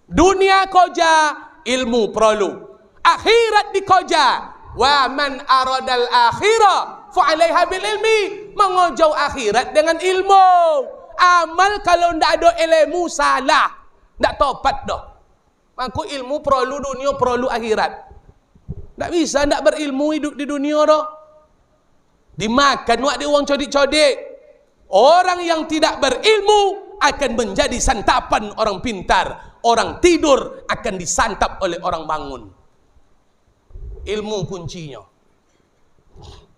Speaker 1: Dunia koja, ilmu perlu. Akhirat dikoja. Wa man aradal akhirah fa'alaiha bil ilmi. Mengojau akhirat dengan ilmu. Amal kalau ndak ada ilmu salah. Ndak topat dah. Maka ilmu perlu dunia, perlu akhirat. Ndak bisa ndak berilmu hidup di dunia dah. Dimakan wak dia orang codik-codik. Orang yang tidak berilmu akan menjadi santapan orang pintar. Orang tidur akan disantap oleh orang bangun. Ilmu kuncinya.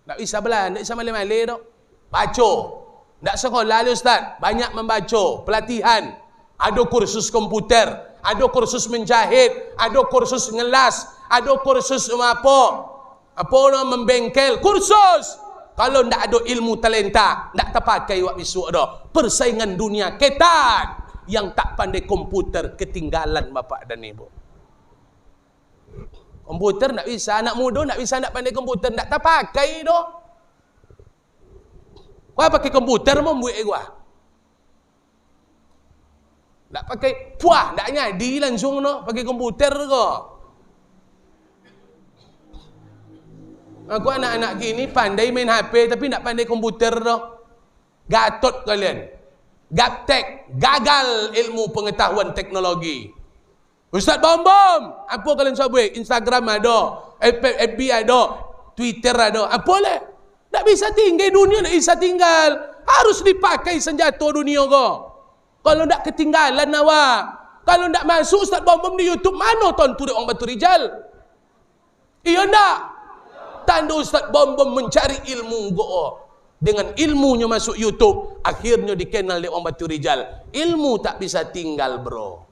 Speaker 1: Tak bisa belah, tak bisa malai-malai dok. Baca. Tak sekolah lah ustaz. Banyak membaca. Pelatihan. Ada kursus komputer. Ada kursus menjahit. Ada kursus ngelas. Ada kursus apa membengkel. Kursus. Kalau tak ada ilmu talenta, tak terpakai wak besok dah. Persaingan dunia ketat. Yang tak pandai komputer ketinggalan bapak dan ibu. Komputer tak bisa, anak muda tak bisa nak pandai komputer, tak terpakai dah. Kau pakai komputer membuat gua. Tak pakai puah, tak nyadi langsung no pakai komputer kau. Aku anak-anak gini pandai main HP tapi tak pandai komputer dah. Gatot kalian. Gaptek, gagal ilmu pengetahuan teknologi. Ustaz Bom-Bom, apa kalian sebut? Instagram ada, FB ada, Twitter ada. Apa lah? Tak bisa tinggal dunia, tak bisa tinggal. Harus dipakai senjata dunia kau. Kalau tak ketinggalan awak. Kalau tak masuk Ustaz Bom-Bom di YouTube, mana tonton dia orang Batu Rijal? Iya tak? Tanda Ustaz Bom-Bom mencari ilmu kau. Dengan ilmunya masuk YouTube, akhirnya dikenal oleh orang Batu Rijal. Ilmu tak bisa tinggal bro.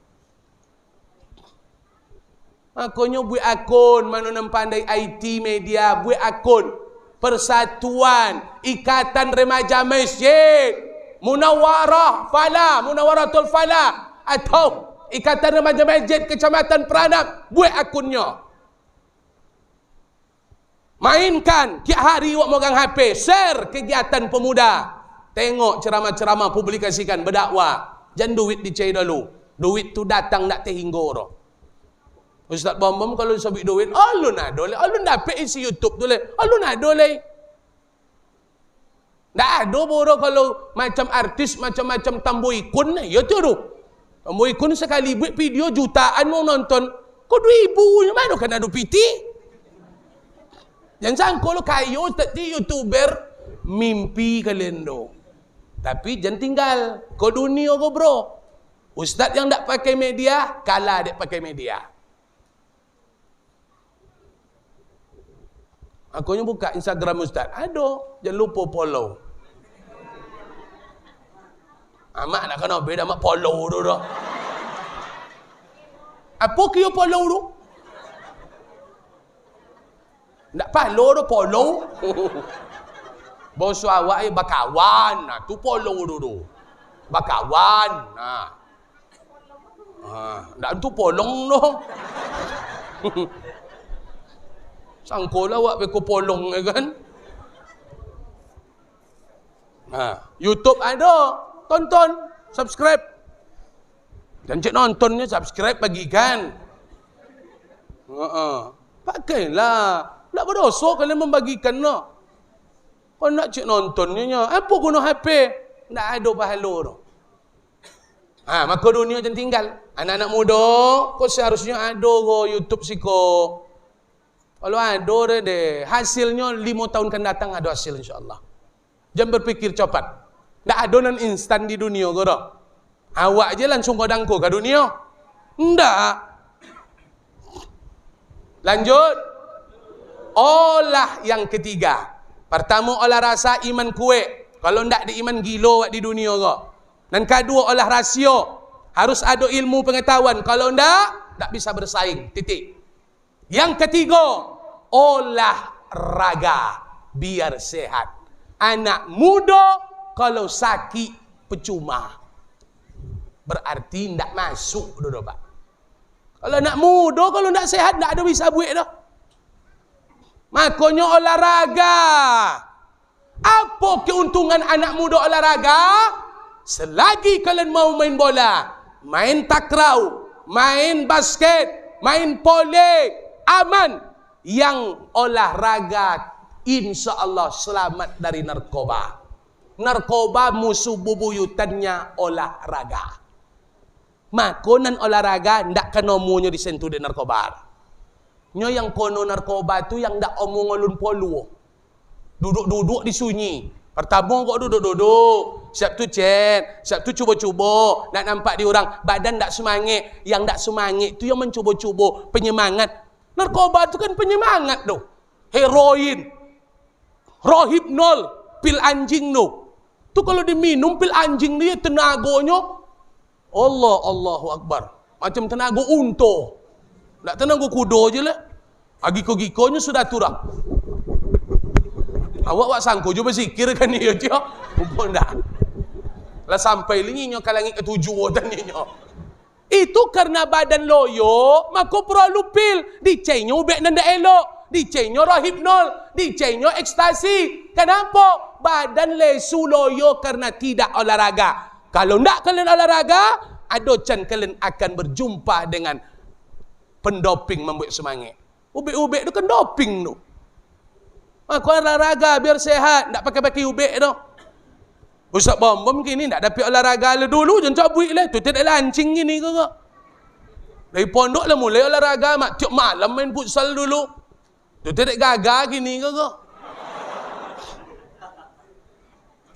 Speaker 1: Akunnya buat akun, mana nak pandai IT media, buat akun. Persatuan, Ikatan Remaja Masjid, Munawwarah Falah, Munawwaratul Falah, atau Ikatan Remaja Masjid Kecamatan Peranap, buat akunnya. Mainkan tiap hari awak megang HP, share kegiatan pemuda. Tengok ceramah-ceramah, publikasikan, berdakwah. Jangan duit dicari dulu. Duit tu datang tak terhingga dah. Ustaz Bom-Bom kalau sabit duit, alun ada le. Alun dapat isi YouTube tu le. Alun ada le. Tak ada bodoh kalau macam artis macam-macam tambo ikun ni. Ya tu tu. Tambo ikun sekali buat video jutaan mau nonton. Kau 2,000 mana kan ada PT? Jangan sangka lo kayu tadi YouTuber mimpi kalian do. Tapi jangan tinggal ko dunia ko bro. Ustaz yang tak pakai media kalah dia pakai media. Aku nya buka Instagram Ustaz. Aduh, jangan lupa follow. Amak nak kena beda mak follow tu dah. Apa kira follow tu? Nak follow tu follow. Bos awak bakawan. Nah, tu follow tu. Bakawan. Nah. Nak tu polong tu. Sangkolah awak beko polong kan. YouTube ada. Tonton, subscribe. Dan cik nontonnya subscribe bagikan. Pakailah. Tak berdosa kalian membagikan no. Kau nak cik nontonnya, apa guna HP? Tak ada pahala tu. Maka dunia jangan tinggal. Anak-anak muda, kau seharusnya ada ko YouTube si ko. Kalau ada deh, hasilnya 5 tahun akan datang ada hasil insyaAllah. Jangan berpikir cepat. Tak ada nan instan di dunia ko dah. Awak je langsung kodangku ke dunia. Tidak. Lanjut. Olah yang ketiga. Pertama olah rasa iman kuat. Kalau ndak ada iman gilo di dunia ko. Dan kedua olah rasio. Harus ada ilmu pengetahuan. Kalau ndak bisa bersaing. Titik. Yang ketiga, olah raga biar sehat. Anak muda kalau sakit percuma. Berarti ndak masuk dulu Pak. Kalau anak muda kalau ndak sehat ndak ada bisa buat dah. Makanya olahraga. Apa keuntungan anak muda olahraga? Selagi kalian mau main bola, main takraw, main basket, main pole, aman. Yang olahraga insya Allah selamat dari narkoba. Narkoba musuh bubuyutannya olahraga. Makonan olahraga ndak kena omongannya disentuh di narkoba. Nyo yang kono narkoba tu yang ndak omong ulun polu. Duduk-duduk disunyi. Pertama kok duduk-duduk. Siap tu chat, siap tu cuba-cuba. Nak nampak di orang badan ndak semangat. Yang ndak semangat tu yang mencuba-cuba penyemangat. Narkoba tu kan penyemangat tu. Heroin. Rohypnol, pil anjing tu. Tu kalau diminum pil anjing dia tenaganya Allahu Akbar. Macam tenaga unta. Tak tenaga kuda je lah. Agiko-gikonya sudah turah. Awak sangko je berzikir kan ni je. Pun dah. Lah sampai linginya kalangi ketujuh taninya. Itu karena badan loyo, maka perlu pil. Dicainya ubek nanda elok. Dicainya rohypnol. Dicainya ekstasi. Kenapa? Badan lesu loyo karena tidak olahraga. Kalau tidak kalian olahraga, adocan kalian akan berjumpa dengan pendoping membuat semangat. Ubek-ubek tu kan doping tu. Maka olahraga biar sehat. Tak pakai-pakai ubek tu. Ustaz Bom kini tak dapat olahraga lah dulu. Jangan cabut lah. Tu tidak lancing gini ke. Dari pondok lah mulai olahraga. Tiap malam main futsal dulu. Tu tidak gagal gini ke.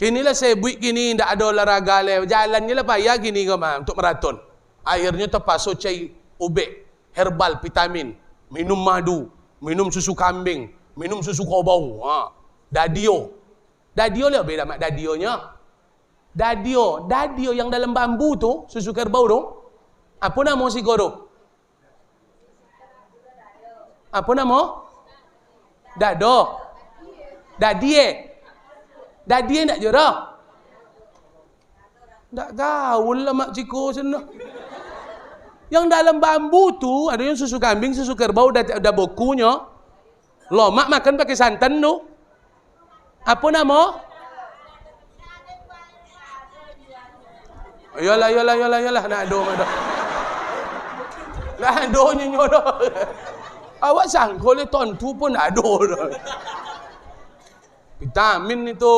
Speaker 1: Kini lah saya buat gini. Tak ada olahraga lah. Jalannya lah payah gini ke untuk maraton. Akhirnya terpaksa cai ubek. Herbal, vitamin, minum madu, minum susu kambing, minum susu kobau, dadio. Dadio lah beda mak dadionya. Dadio yang dalam bambu tu, susu kerbau tu. Apa nama si goro? Apa nama? Dado. Dadie nak jerah. Tak gaul lah mak ciko sana. Yang dalam bambu tu ada yang susu kambing, susu kerbau, ada bokunya. Lomak makan pakai santan tu. Apa nama? Yalah. Nak ado. Nak ado nyo dah. Awak sangko le tontu pun ado dah. Vitamin itu.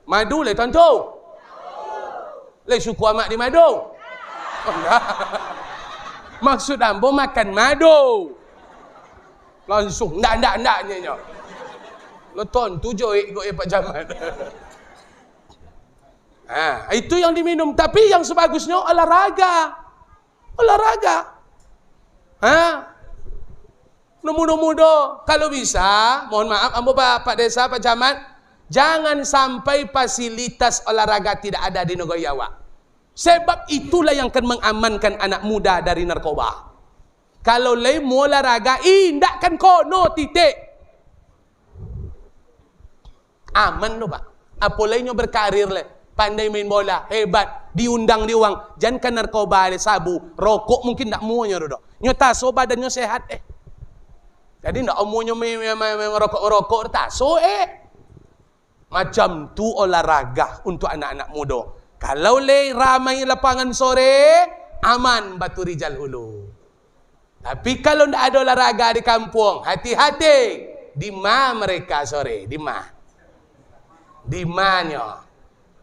Speaker 1: Madu le tontu. Le suku amak di madu. Oh, enggak. Maksud ambo makan madu. Langsung, enggak. Leton tu joik kok Pak Jamat. Itu yang diminum. Tapi yang sebagusnya olahraga. Olahraga. Muda-muda. Kalau bisa, mohon maaf, ambo Pak Desa, Pak Camat, jangan sampai fasilitas olahraga tidak ada di negeri awak. Sebab itulah yang akan mengamankan anak muda dari narkoba. Kalau lei mau olahraga, indakkan kono titik. Aman no Pak. Apalagi berkarir le, pandai main bola, hebat, diundang di uang. Jangan kan narkoba le, sabu, rokok mungkin tak mau nyo do. Nyo taso badannya sehat Jadi ndak omonyo merokok-rokok taso Macam tu olahraga untuk anak-anak muda. Kalau le ramai lapangan sore, aman Batu Rijal Hulu. Tapi kalau ndak ada olahraga di kampung, hati-hati. Di mana mereka sore? Di mana? Di mana?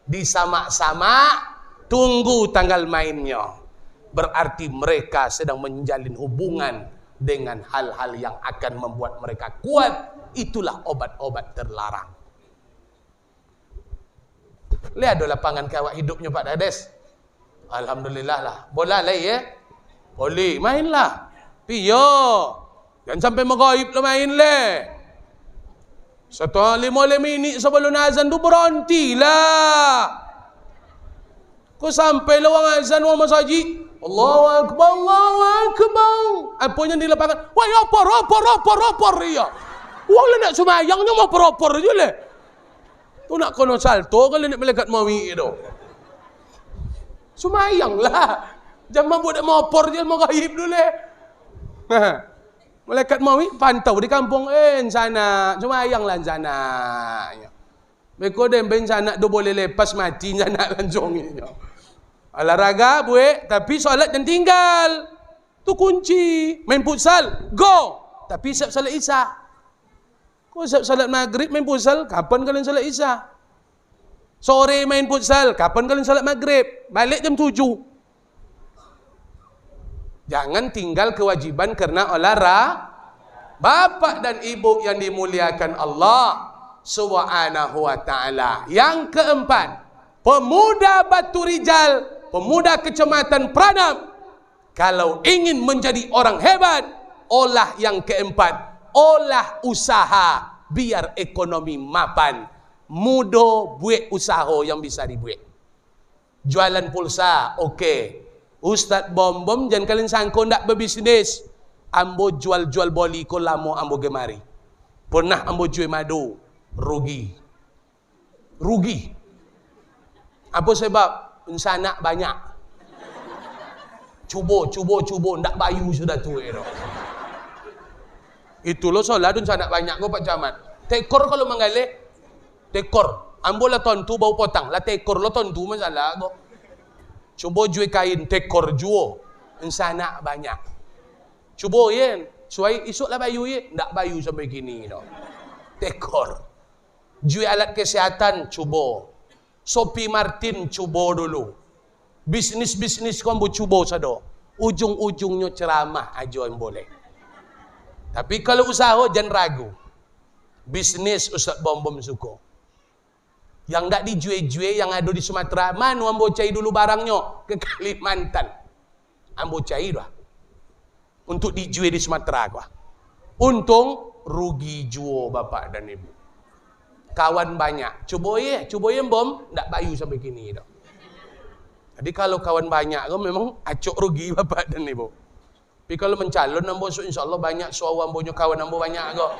Speaker 1: Di sama-sama tunggu tanggal mainnya. Berarti mereka sedang menjalin hubungan dengan hal-hal yang akan membuat mereka kuat. Itulah obat-obat terlarang. Lihat ada lapangan kawat hidupnya Pak Dades. Alhamdulillah lah. Bola lah boleh mainlah. Piyo. Jangan sampai magaib lo main le. 1:05 minit sebelum azan tu berhenti lah. Kau sampai lawang azan wa masjid. Allahu Akbar, Allahu Akbar. Apanya di lapangan? Wah, opor ya. Wah, nak semayangnya mau opor je le. Tu nak kono salto kalau nak malaikat mawi tu. Semayang lah. Jangan buat mau opor je mau gaib dulu le. Malaikat mawi pantau di kampung sana. Semayang lah sana. Mereka dem sana do boleh lepas mati sana langsung ni. Olahraga buat, tapi solat dan tinggal. Tu kunci. Main futsal, go. Tapi siap salat Isya. Kau siap salat maghrib main futsal, kapan kalian salat Isya? Sore main futsal, kapan kalian salat maghrib? Balik jam 7. Jangan tinggal kewajiban karena olahraga. Bapak dan ibu yang dimuliakan Allah Subhanahu wa ta'ala. Yang keempat, pemuda Batu Rijal, pemuda Kecamatan Pranam, kalau ingin menjadi orang hebat, olah yang keempat, olah usaha biar ekonomi mapan. Mudo buat usaha yang bisa dibuat. Jualan pulsa, okey. Ustaz bom-bom jangan kalian sangko ndak berbisnis. Ambo jual-jual boli ko lamo ambo gemari. Pernah ambo jual madu, rugi. Apa sebab? Sanak banyak. Cubo, ndak bayu sudah tu Itu lo solat dun sanak banyak ko Pak Camat. Tekor kalau mengalih, tekor. Ambo la tontu bau potang, la tekor lo tontu masalah ko. Cuba jual kain tekor juo. Sanak banyak. Cuba yen, suai isuk lah bayu ndak bayu sampai kini Tekor. Jual alat kesehatan cuba. Sophie Martin cuba dulu. Bisnis-bisnis kau ambo cuba sado. Ujung-ujungnya ceramah aja yang boleh. Tapi kalau usaha jangan ragu. Bisnis Ustaz Bom-Bom suka. Yang tak dijual-jual yang ada di Sumatera, mana ambo cari dulu barangnya ke Kalimantan. Ambo cari dah. Untuk dijual di Sumatera gua. Untung rugi jual bapak dan ibu. Kawan banyak. Cuba bom, tak bayu sampai kini dah. Jadi kalau kawan banyak kau memang acok rugi bapak dan ibu. Tapi kalau mencalon ambo insya-Allah banyak suara ambonya kawan ambo banyak kau.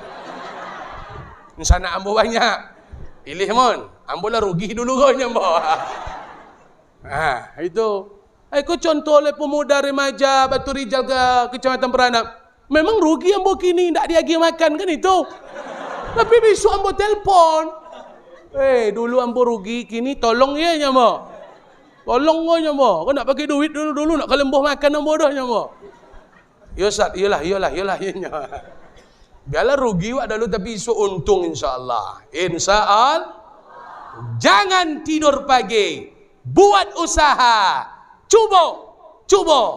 Speaker 1: Insana ambo banyak. Pilih mon. Ambo lah rugi dulu kau nyambo. Itu. Aku contoh oleh pemuda remaja Batu Rijal ke Kecamatan Pranam. Memang rugi ambo kini tak diagi makan kan itu. Tapi besok ambo telpon. Dulu ambo rugi, kini tolong ya nyambo. Tolong kau nyambo. Kau nak pakai duit dulu nak kelembuh makan ambo dah nyambo. Ya Ustaz, iyalah ya nyambo. Biarlah rugi wak dulu tapi besok untung insya-Allah. Insya-Allah. Jangan tidur pagi. Buat usaha. Cuba.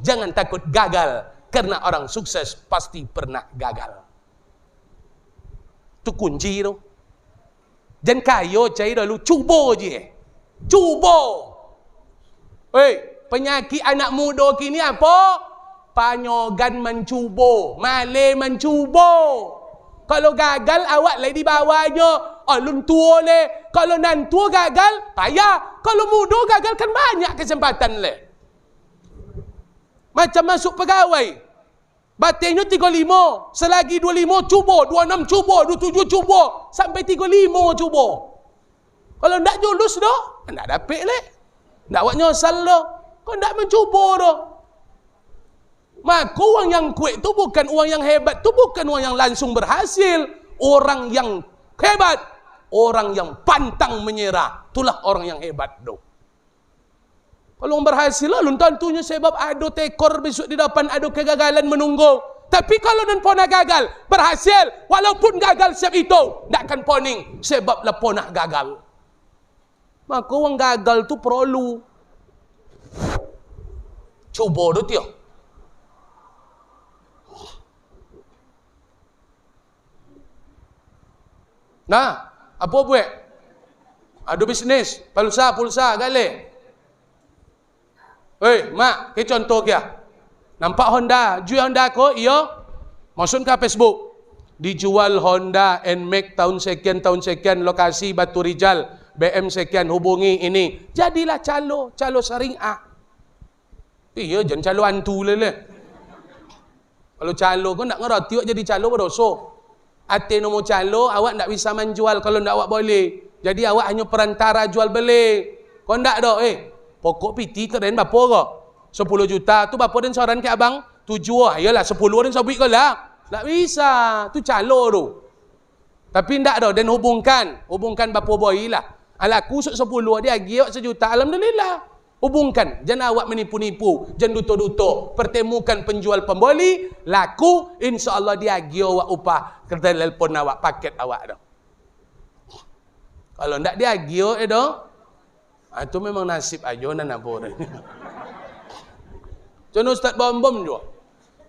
Speaker 1: Jangan takut gagal. Karena orang sukses pasti pernah gagal. Tu kunci tu. Jangan kayo cai dulu, cuba je. Cuba. Penyakit anak muda kini apa? Panyogan mencuba, malay mencuba. Kalau gagal awak lagi di bawahnya. Alun tua le. Kalau nan tua gagal, payah. Kalau muda gagal kan banyak kesempatan le. Macam masuk pegawai. Batinnya 35. Selagi 25 cuba, 26 cuba, 27 cuba, sampai 35 cuba. Kalau tak julus dah, tak dapat le. Tak awak nyosal dah. Kau tak mencuba dah. Maka orang yang kuat tu bukan orang yang hebat, tu bukan orang yang langsung berhasil. Orang yang hebat, orang yang pantang menyerah, itulah orang yang hebat tu. Kalau orang berhasil lah, tentunya sebab ada tekor besok di depan, ada kegagalan menunggu. Tapi kalau dan pernah gagal, berhasil, walaupun gagal siap itu, tak akan poning sebab lah pernah gagal. Maka orang gagal tu perlu cuba tu tiap. Nah, apa buat? Ada bisnes, pulsa gale. Mak, ke contoh kia. Nampak Honda, jual Honda ko, iyo. Masuk ke Facebook. Dijual Honda NMAX tahun sekian, lokasi Batu Rijal, BM sekian, hubungi ini. Jadilah calo syariah. Iya, jangan calo hantu lele. Kalau calo kau nak ngerti jadi calo berdosa. Ate nombor calo, awak tak bisa menjual kalau tak awak boleh. Jadi awak hanya perantara jual beli. Kau tak dah, pokok piti keren berapa kau? 10 juta tu berapa dan soran ke abang? 7. Ayolah 10 dan sobik kau lah. Tak bisa, tu calo tu. Tapi tak dah, dan hubungkan berapa boy lah. Alaku 10 dia lagi awak 1 juta, alhamdulillah. Hubungkan, jangan awak menipu-nipu, jangan duto-duto. Pertemukan penjual pembeli, laku, insya-Allah dia lagi awak upah ke telefon awak, paket awak dah. Kalau ndak dia lagi dah, itu memang nasib aja nak boleh. Contoh Ustaz Bom juga.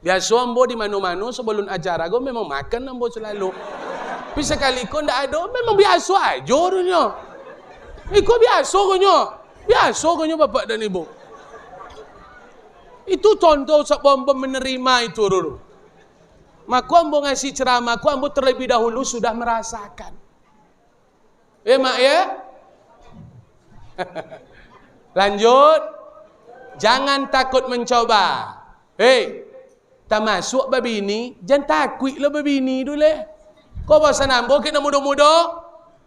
Speaker 1: Biasa ambo di mana-mana sebelum acara go memang makan ambo selalu. Tapi sekali kau ndak ada, memang biasa aja orangnya. Kau biasa gonya. Biasa gonya bapak dan ibu. Itu contoh Ustaz Bom menerima itu dulu. Maka ambo ngasih ceramah, ambo terlebih dahulu sudah merasakan. Mak ya? Lanjut. Jangan takut mencoba. Tak masuk babi ini, jangan takutlah babi ini dulu. Kau pasal ambo kita muda-muda.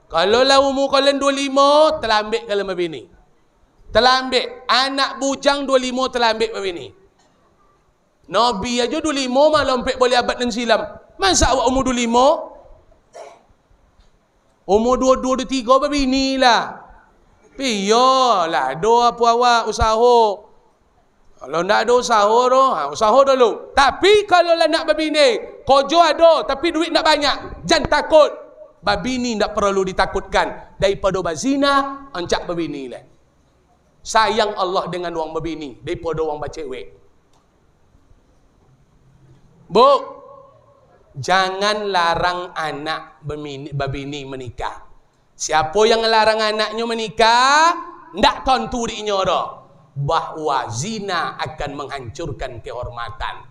Speaker 1: Kalau lah umur kalian 25, telah ambil kalian babi ini. Telah ambil. Anak bujang 25 telah ambil babi ini. Nabi aja 25 malah sampai boleh abad dan silam. Masa awak umur 25? Umur 22, 23 babi inilah. Piyalah, ada apa awak usaha. Kalau tak ada usaha tu, usaha dulu. Tapi kalau lah nak babi ni, kojo ada tapi duit tak banyak. Jangan takut. Babi ni tak perlu ditakutkan. Daripada bazina, ancak babi ni lah. Sayang Allah dengan orang babi ni daripada orang bacewek. Bu, jangan larang anak babi ni menikah. Siapa yang larang anaknya menikah, ndak tentu dirinya dah. Bahawa zina akan menghancurkan kehormatan.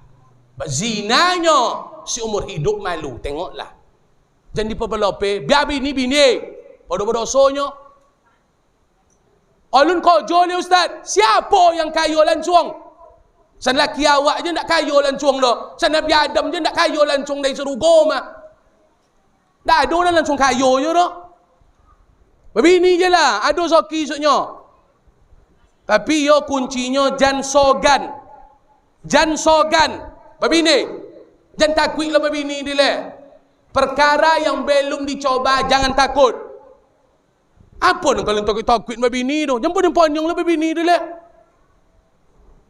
Speaker 1: Zinanya seumur hidup malu. Tengoklah. Jangan diperbelope. Biar bini. Pada berdosanya. Alun kojo ni Ustaz. Siapa yang kaya lancung? San laki awak je nak kaya lancung dah. San Nabi Adam je nak kaya lancung dari seruga mah. Tak ada orang lancung kaya je dah. Begini je lah. Ada zoki maksudnya. Tapi yo kuncinya jangan sogan. Jangan sogan. Babini. Jangan takutlah babini dia. Perkara yang belum dicoba jangan takut. Apa nak kalian takut babini tu? Jangan panjanglah babini dia.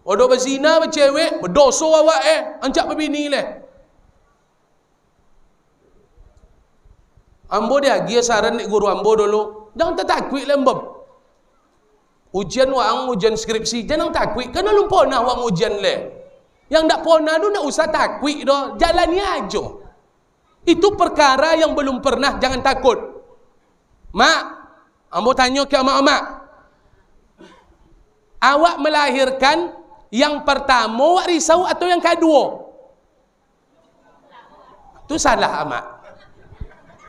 Speaker 1: Ada berzina bercewek, berdosa awak ancak babini le. Ambo dia lagi saran nek guru ambo dulu. Jangan takutlah mbam. Ujian wang, ujian skripsi, jangan takut. Kena lupa nak wang ujian le. Yang tak pernah tu nak usah takut dah. Jalani aja. Itu perkara yang belum pernah, jangan takut. Mak, ambo tanya ke mak, awak melahirkan yang pertama awak risau atau yang kedua? Itu salah mak.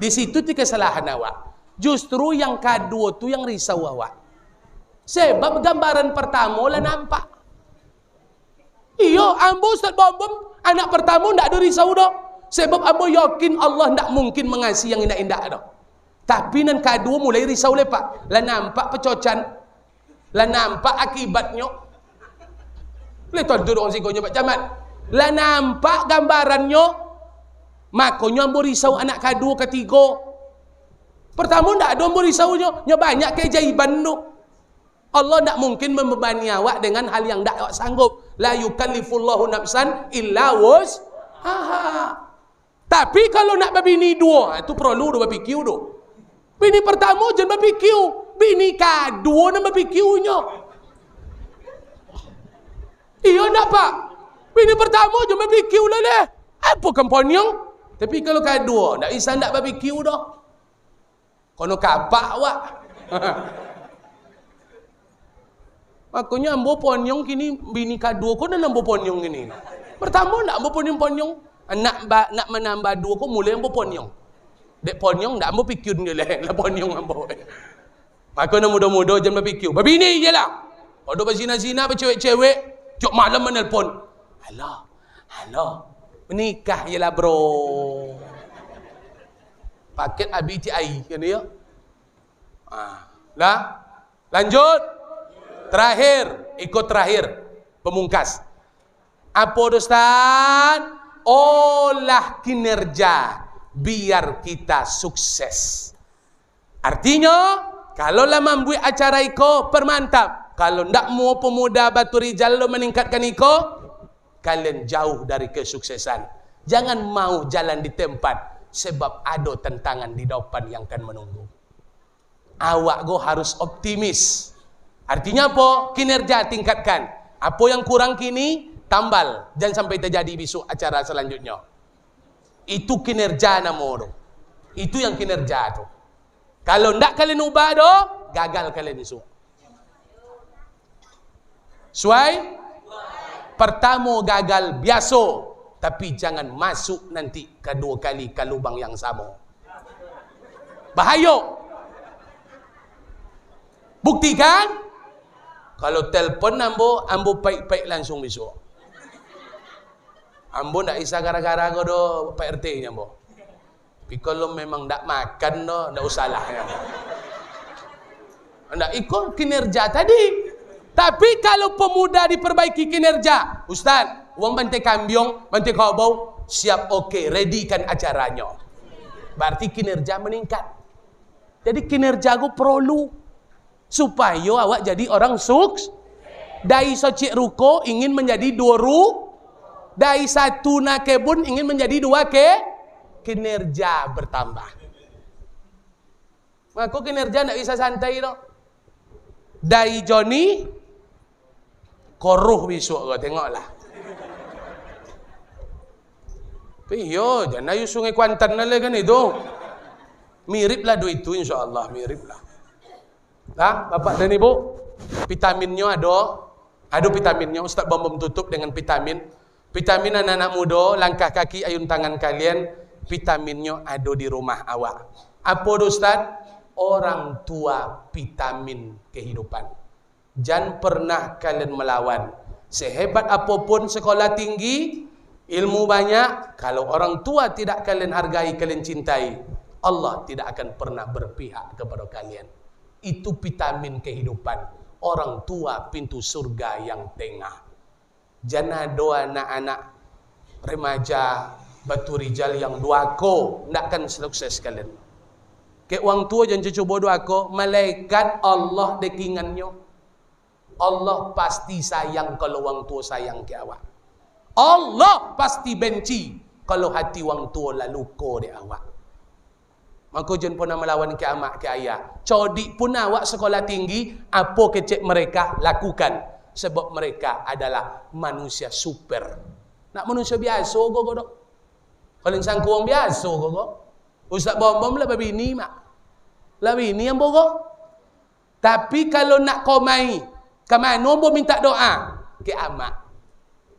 Speaker 1: Di situ tu kesalahan awak. Justru yang kedua tu yang risau awak. Sebab gambaran pertama lah nampak. Iyo, ambo Ustaz Bom, anak pertama ndak ada risau dah. Sebab ambo yakin Allah ndak mungkin mengasihi yang indah-indah dah. Tapi nan kedua mulai risau lepak. Lah nampak pecocan. Lah nampak akibatnya. Leton tu orang sikonya Pak Camat. Lah nampak gambarannya. Makanya ambo risau anak kedua ketiga. Pertama ndak ada ambo risaunya. Nya banyak keajaiban tu. Allah tak mungkin membebani awak dengan hal yang tak awak sanggup. La yukallifullahu nafsan illa wus'aha. Tapi kalau nak berbini dua, itu perlu dua berfikir tu. Bini pertama jangan berfikir, bini kedua nak berfikirnya. Iya nak pak? Bini pertama jangan berfikir lah deh. Apa kemponyong? Tapi kalau kedua, tak bisa nak berfikir dah. Kono kapak awak. Makanya ambo ponyong kini bini kedua ko dan ambo ponyong kini. Pertama nak ambo ponyong. Nak menambah dua ko mulai ambo ponyong. Dek ponyong nak ambo pikir dia lah ponyong ambo. Makanya muda-muda jangan berfikir. Babini je lah. Kalau berzina-zina bercewek-cewek, jok malam menelpon. Halo. Menikah je lah bro. Paket ABTI kan ya? Lah. Lanjut. Ikut terakhir, pemungkas. Apa Ustaz? Olah kinerja biar kita sukses. Artinya, kalau lah membuat acara iko permantap. Kalau ndak mau pemuda Batu Rijal lo meningkatkan iko, kalian jauh dari kesuksesan. Jangan mau jalan di tempat, sebab ada tantangan di depan yang akan menunggu. Awak go harus optimis. Artinya apa? Kinerja tingkatkan. Apa yang kurang kini, tambal. Jangan sampai terjadi besok acara selanjutnya. Itu kinerja nama tu. Itu yang kinerja tu. Kalau ndak kalian ubah do, gagal kalian besok. Suai? Pertama gagal biasa. Tapi jangan masuk nanti kedua kali ke lubang yang sama. Bahaya. Buktikan. Kalau telpon ambo baik-baik langsung besok. Ambo ndak isa gara-gara ko do Pak RT nya ambo. Tapi kalau memang ndak makan do, ndak usahlah ya. Ndak ikut kinerja tadi. Tapi kalau pemuda diperbaiki kinerja, Ustaz, uang bantai kambiong, bantai kabau, siap oke, readykan acaranya. Berarti kinerja meningkat. Jadi kinerja ku perlu. Supaya awak jadi orang sukses. Dari secik ruko ingin menjadi dua dari satu nak kebun ingin menjadi dua kinerja bertambah. Maka kinerja tidak bisa santai dong. Dari Johnny koruh besok kau tengoklah. Tapi yo jangan ayu sungai Kuantan lah kan itu. Miriplah duit itu insya-Allah miriplah. Bapak dan Ibu, vitaminnya ada vitaminnya. Ustaz Bom tutup dengan vitamin. Vitamin anak-anak muda, langkah kaki, ayun tangan kalian, vitaminnya ada di rumah awak. Apa Ustaz? Orang tua vitamin kehidupan. Jangan pernah kalian melawan. Sehebat apapun sekolah tinggi, ilmu banyak, kalau orang tua tidak kalian hargai, kalian cintai, Allah tidak akan pernah berpihak kepada kalian. Itu vitamin kehidupan. Orang tua pintu surga yang tengah. Jangan doa anak-anak remaja Batu Rijal yang duako, tidak akan sukses kalian. Ke orang tua jangan cuba duako, malaikat Allah dekingannya. Allah pasti sayang kalau orang tua sayang ke awak. Allah pasti benci kalau hati orang tua lalu luka di awak. Maka jangan pernah melawan ke amak ke ayah. Codik pun awak sekolah tinggi, apa kecek mereka lakukan. Sebab mereka adalah manusia super. Nak manusia biasa kok. Kalau insan kurang biasa kok. Ustaz bom lah bini mak. Lah bini yang borok. Tapi kalau nak komai, ke mana ambo minta doa? Ke amak.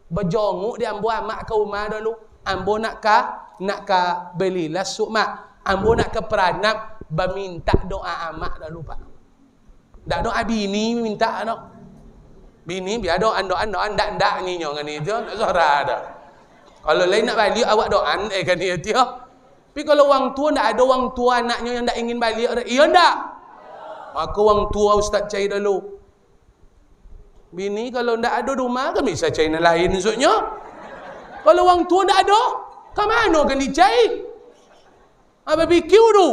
Speaker 1: Berjonguk dia ambo amak ke rumah dulu. Ambo nak ka beli lasuk mak. Ambo nak ke peranap, berminta doa amak dulu pak. Tak doa bini minta dak. Bini biar doan ndak nyinyo ngani tu, nak suara dah. Kalau lain nak balik awak doan kan dia tu. Tapi kalau orang tua ndak ada orang tua anaknya yang ndak ingin balik, iya ndak? Maka orang tua ustaz cari dulu. Bini kalau ndak ada rumah kan bisa cari yang lain maksudnya. Kalau orang tua ndak ada, ke mana kan dicari? Barbecue tu.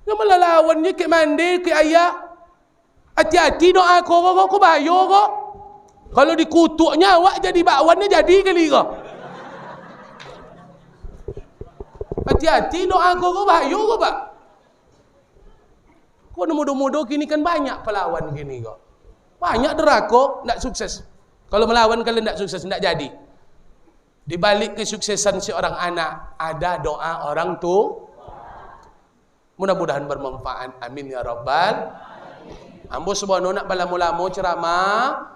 Speaker 1: Dia malah lawannya ke mandi ke ayah. Hati-hati doa kau bahaya kau. Kalau dikutuknya awak jadi bakwannya jadi kali kau. Hati-hati doa kau bahaya kau pak. Kau muda-muda kini kan banyak pelawan kini kau. Banyak derako tak sukses. Kalau melawan kalian tak sukses tak jadi. Di balik kesuksesan seorang anak ada doa orang tu. Mudah-mudahan bermanfaat. Amin ya rabbal. Ambo sebono nak balamu-lamu ceramah,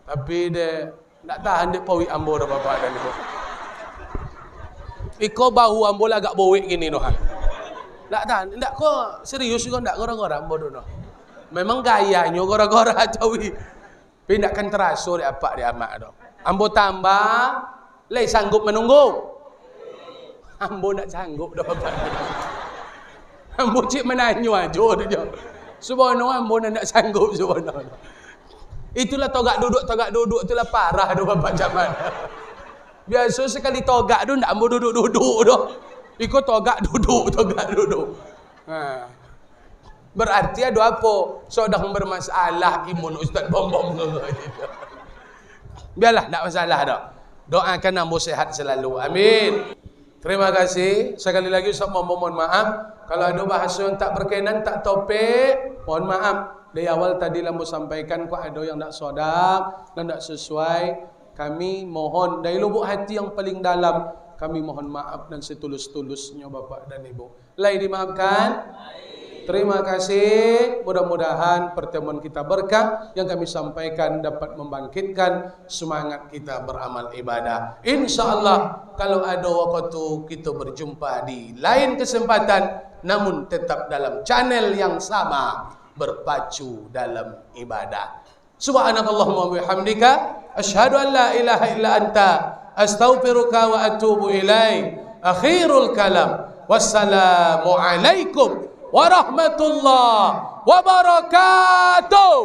Speaker 1: tapi dia nak tahan dia pawi ambo dah bapak dan ibu. Iko bahu ambo lah agak bowek gini noh. Tak tahan, tak ko serius kau tak gora-gora ambo dono. Memang gayanya gora-gora cawi. Tapi tak kan terasa dia apa dia amak doh. Ambo tambah, leh sanggup menunggu. Ambo nak sanggup dah bapak. Ambo cik menanyu aja dia. Subhanallah ambo nak sanggup subhanallah. Itulah togak duduk itulah parah tu bapak zaman. Biasa sekali togak tu ndak ambo duduk tu. Ikut togak duduk. Ha. Berarti ada apa? Sedang bermasalah imun ustaz bom-bom ke. Biarlah tak masalah dah. Doakan ambo sehat selalu. Amin. Terima kasih. Sekali lagi Ustaz mohon maaf. Kalau ada bahasa yang tak berkenan, tak topik, mohon maaf. Dari awal tadi lampu sampaikan kok ada yang tak sedap dan tak sesuai. Kami mohon dari lubuk hati yang paling dalam, kami mohon maaf dan setulus-tulusnya Bapak dan Ibu. Lain dimaafkan? Terima kasih. Mudah-mudahan pertemuan kita berkah, yang kami sampaikan dapat membangkitkan semangat kita beramal ibadah. InsyaAllah kalau ada waktu kita berjumpa di lain kesempatan, namun tetap dalam channel yang sama, berpacu dalam ibadah. Subhanakallahumma bihamdika asyhadu an la ilaha illa anta astaghfiruka wa atubu ilaik. Akhirul kalam. Wassalamu alaikum warahmatullahi wabarakatuh.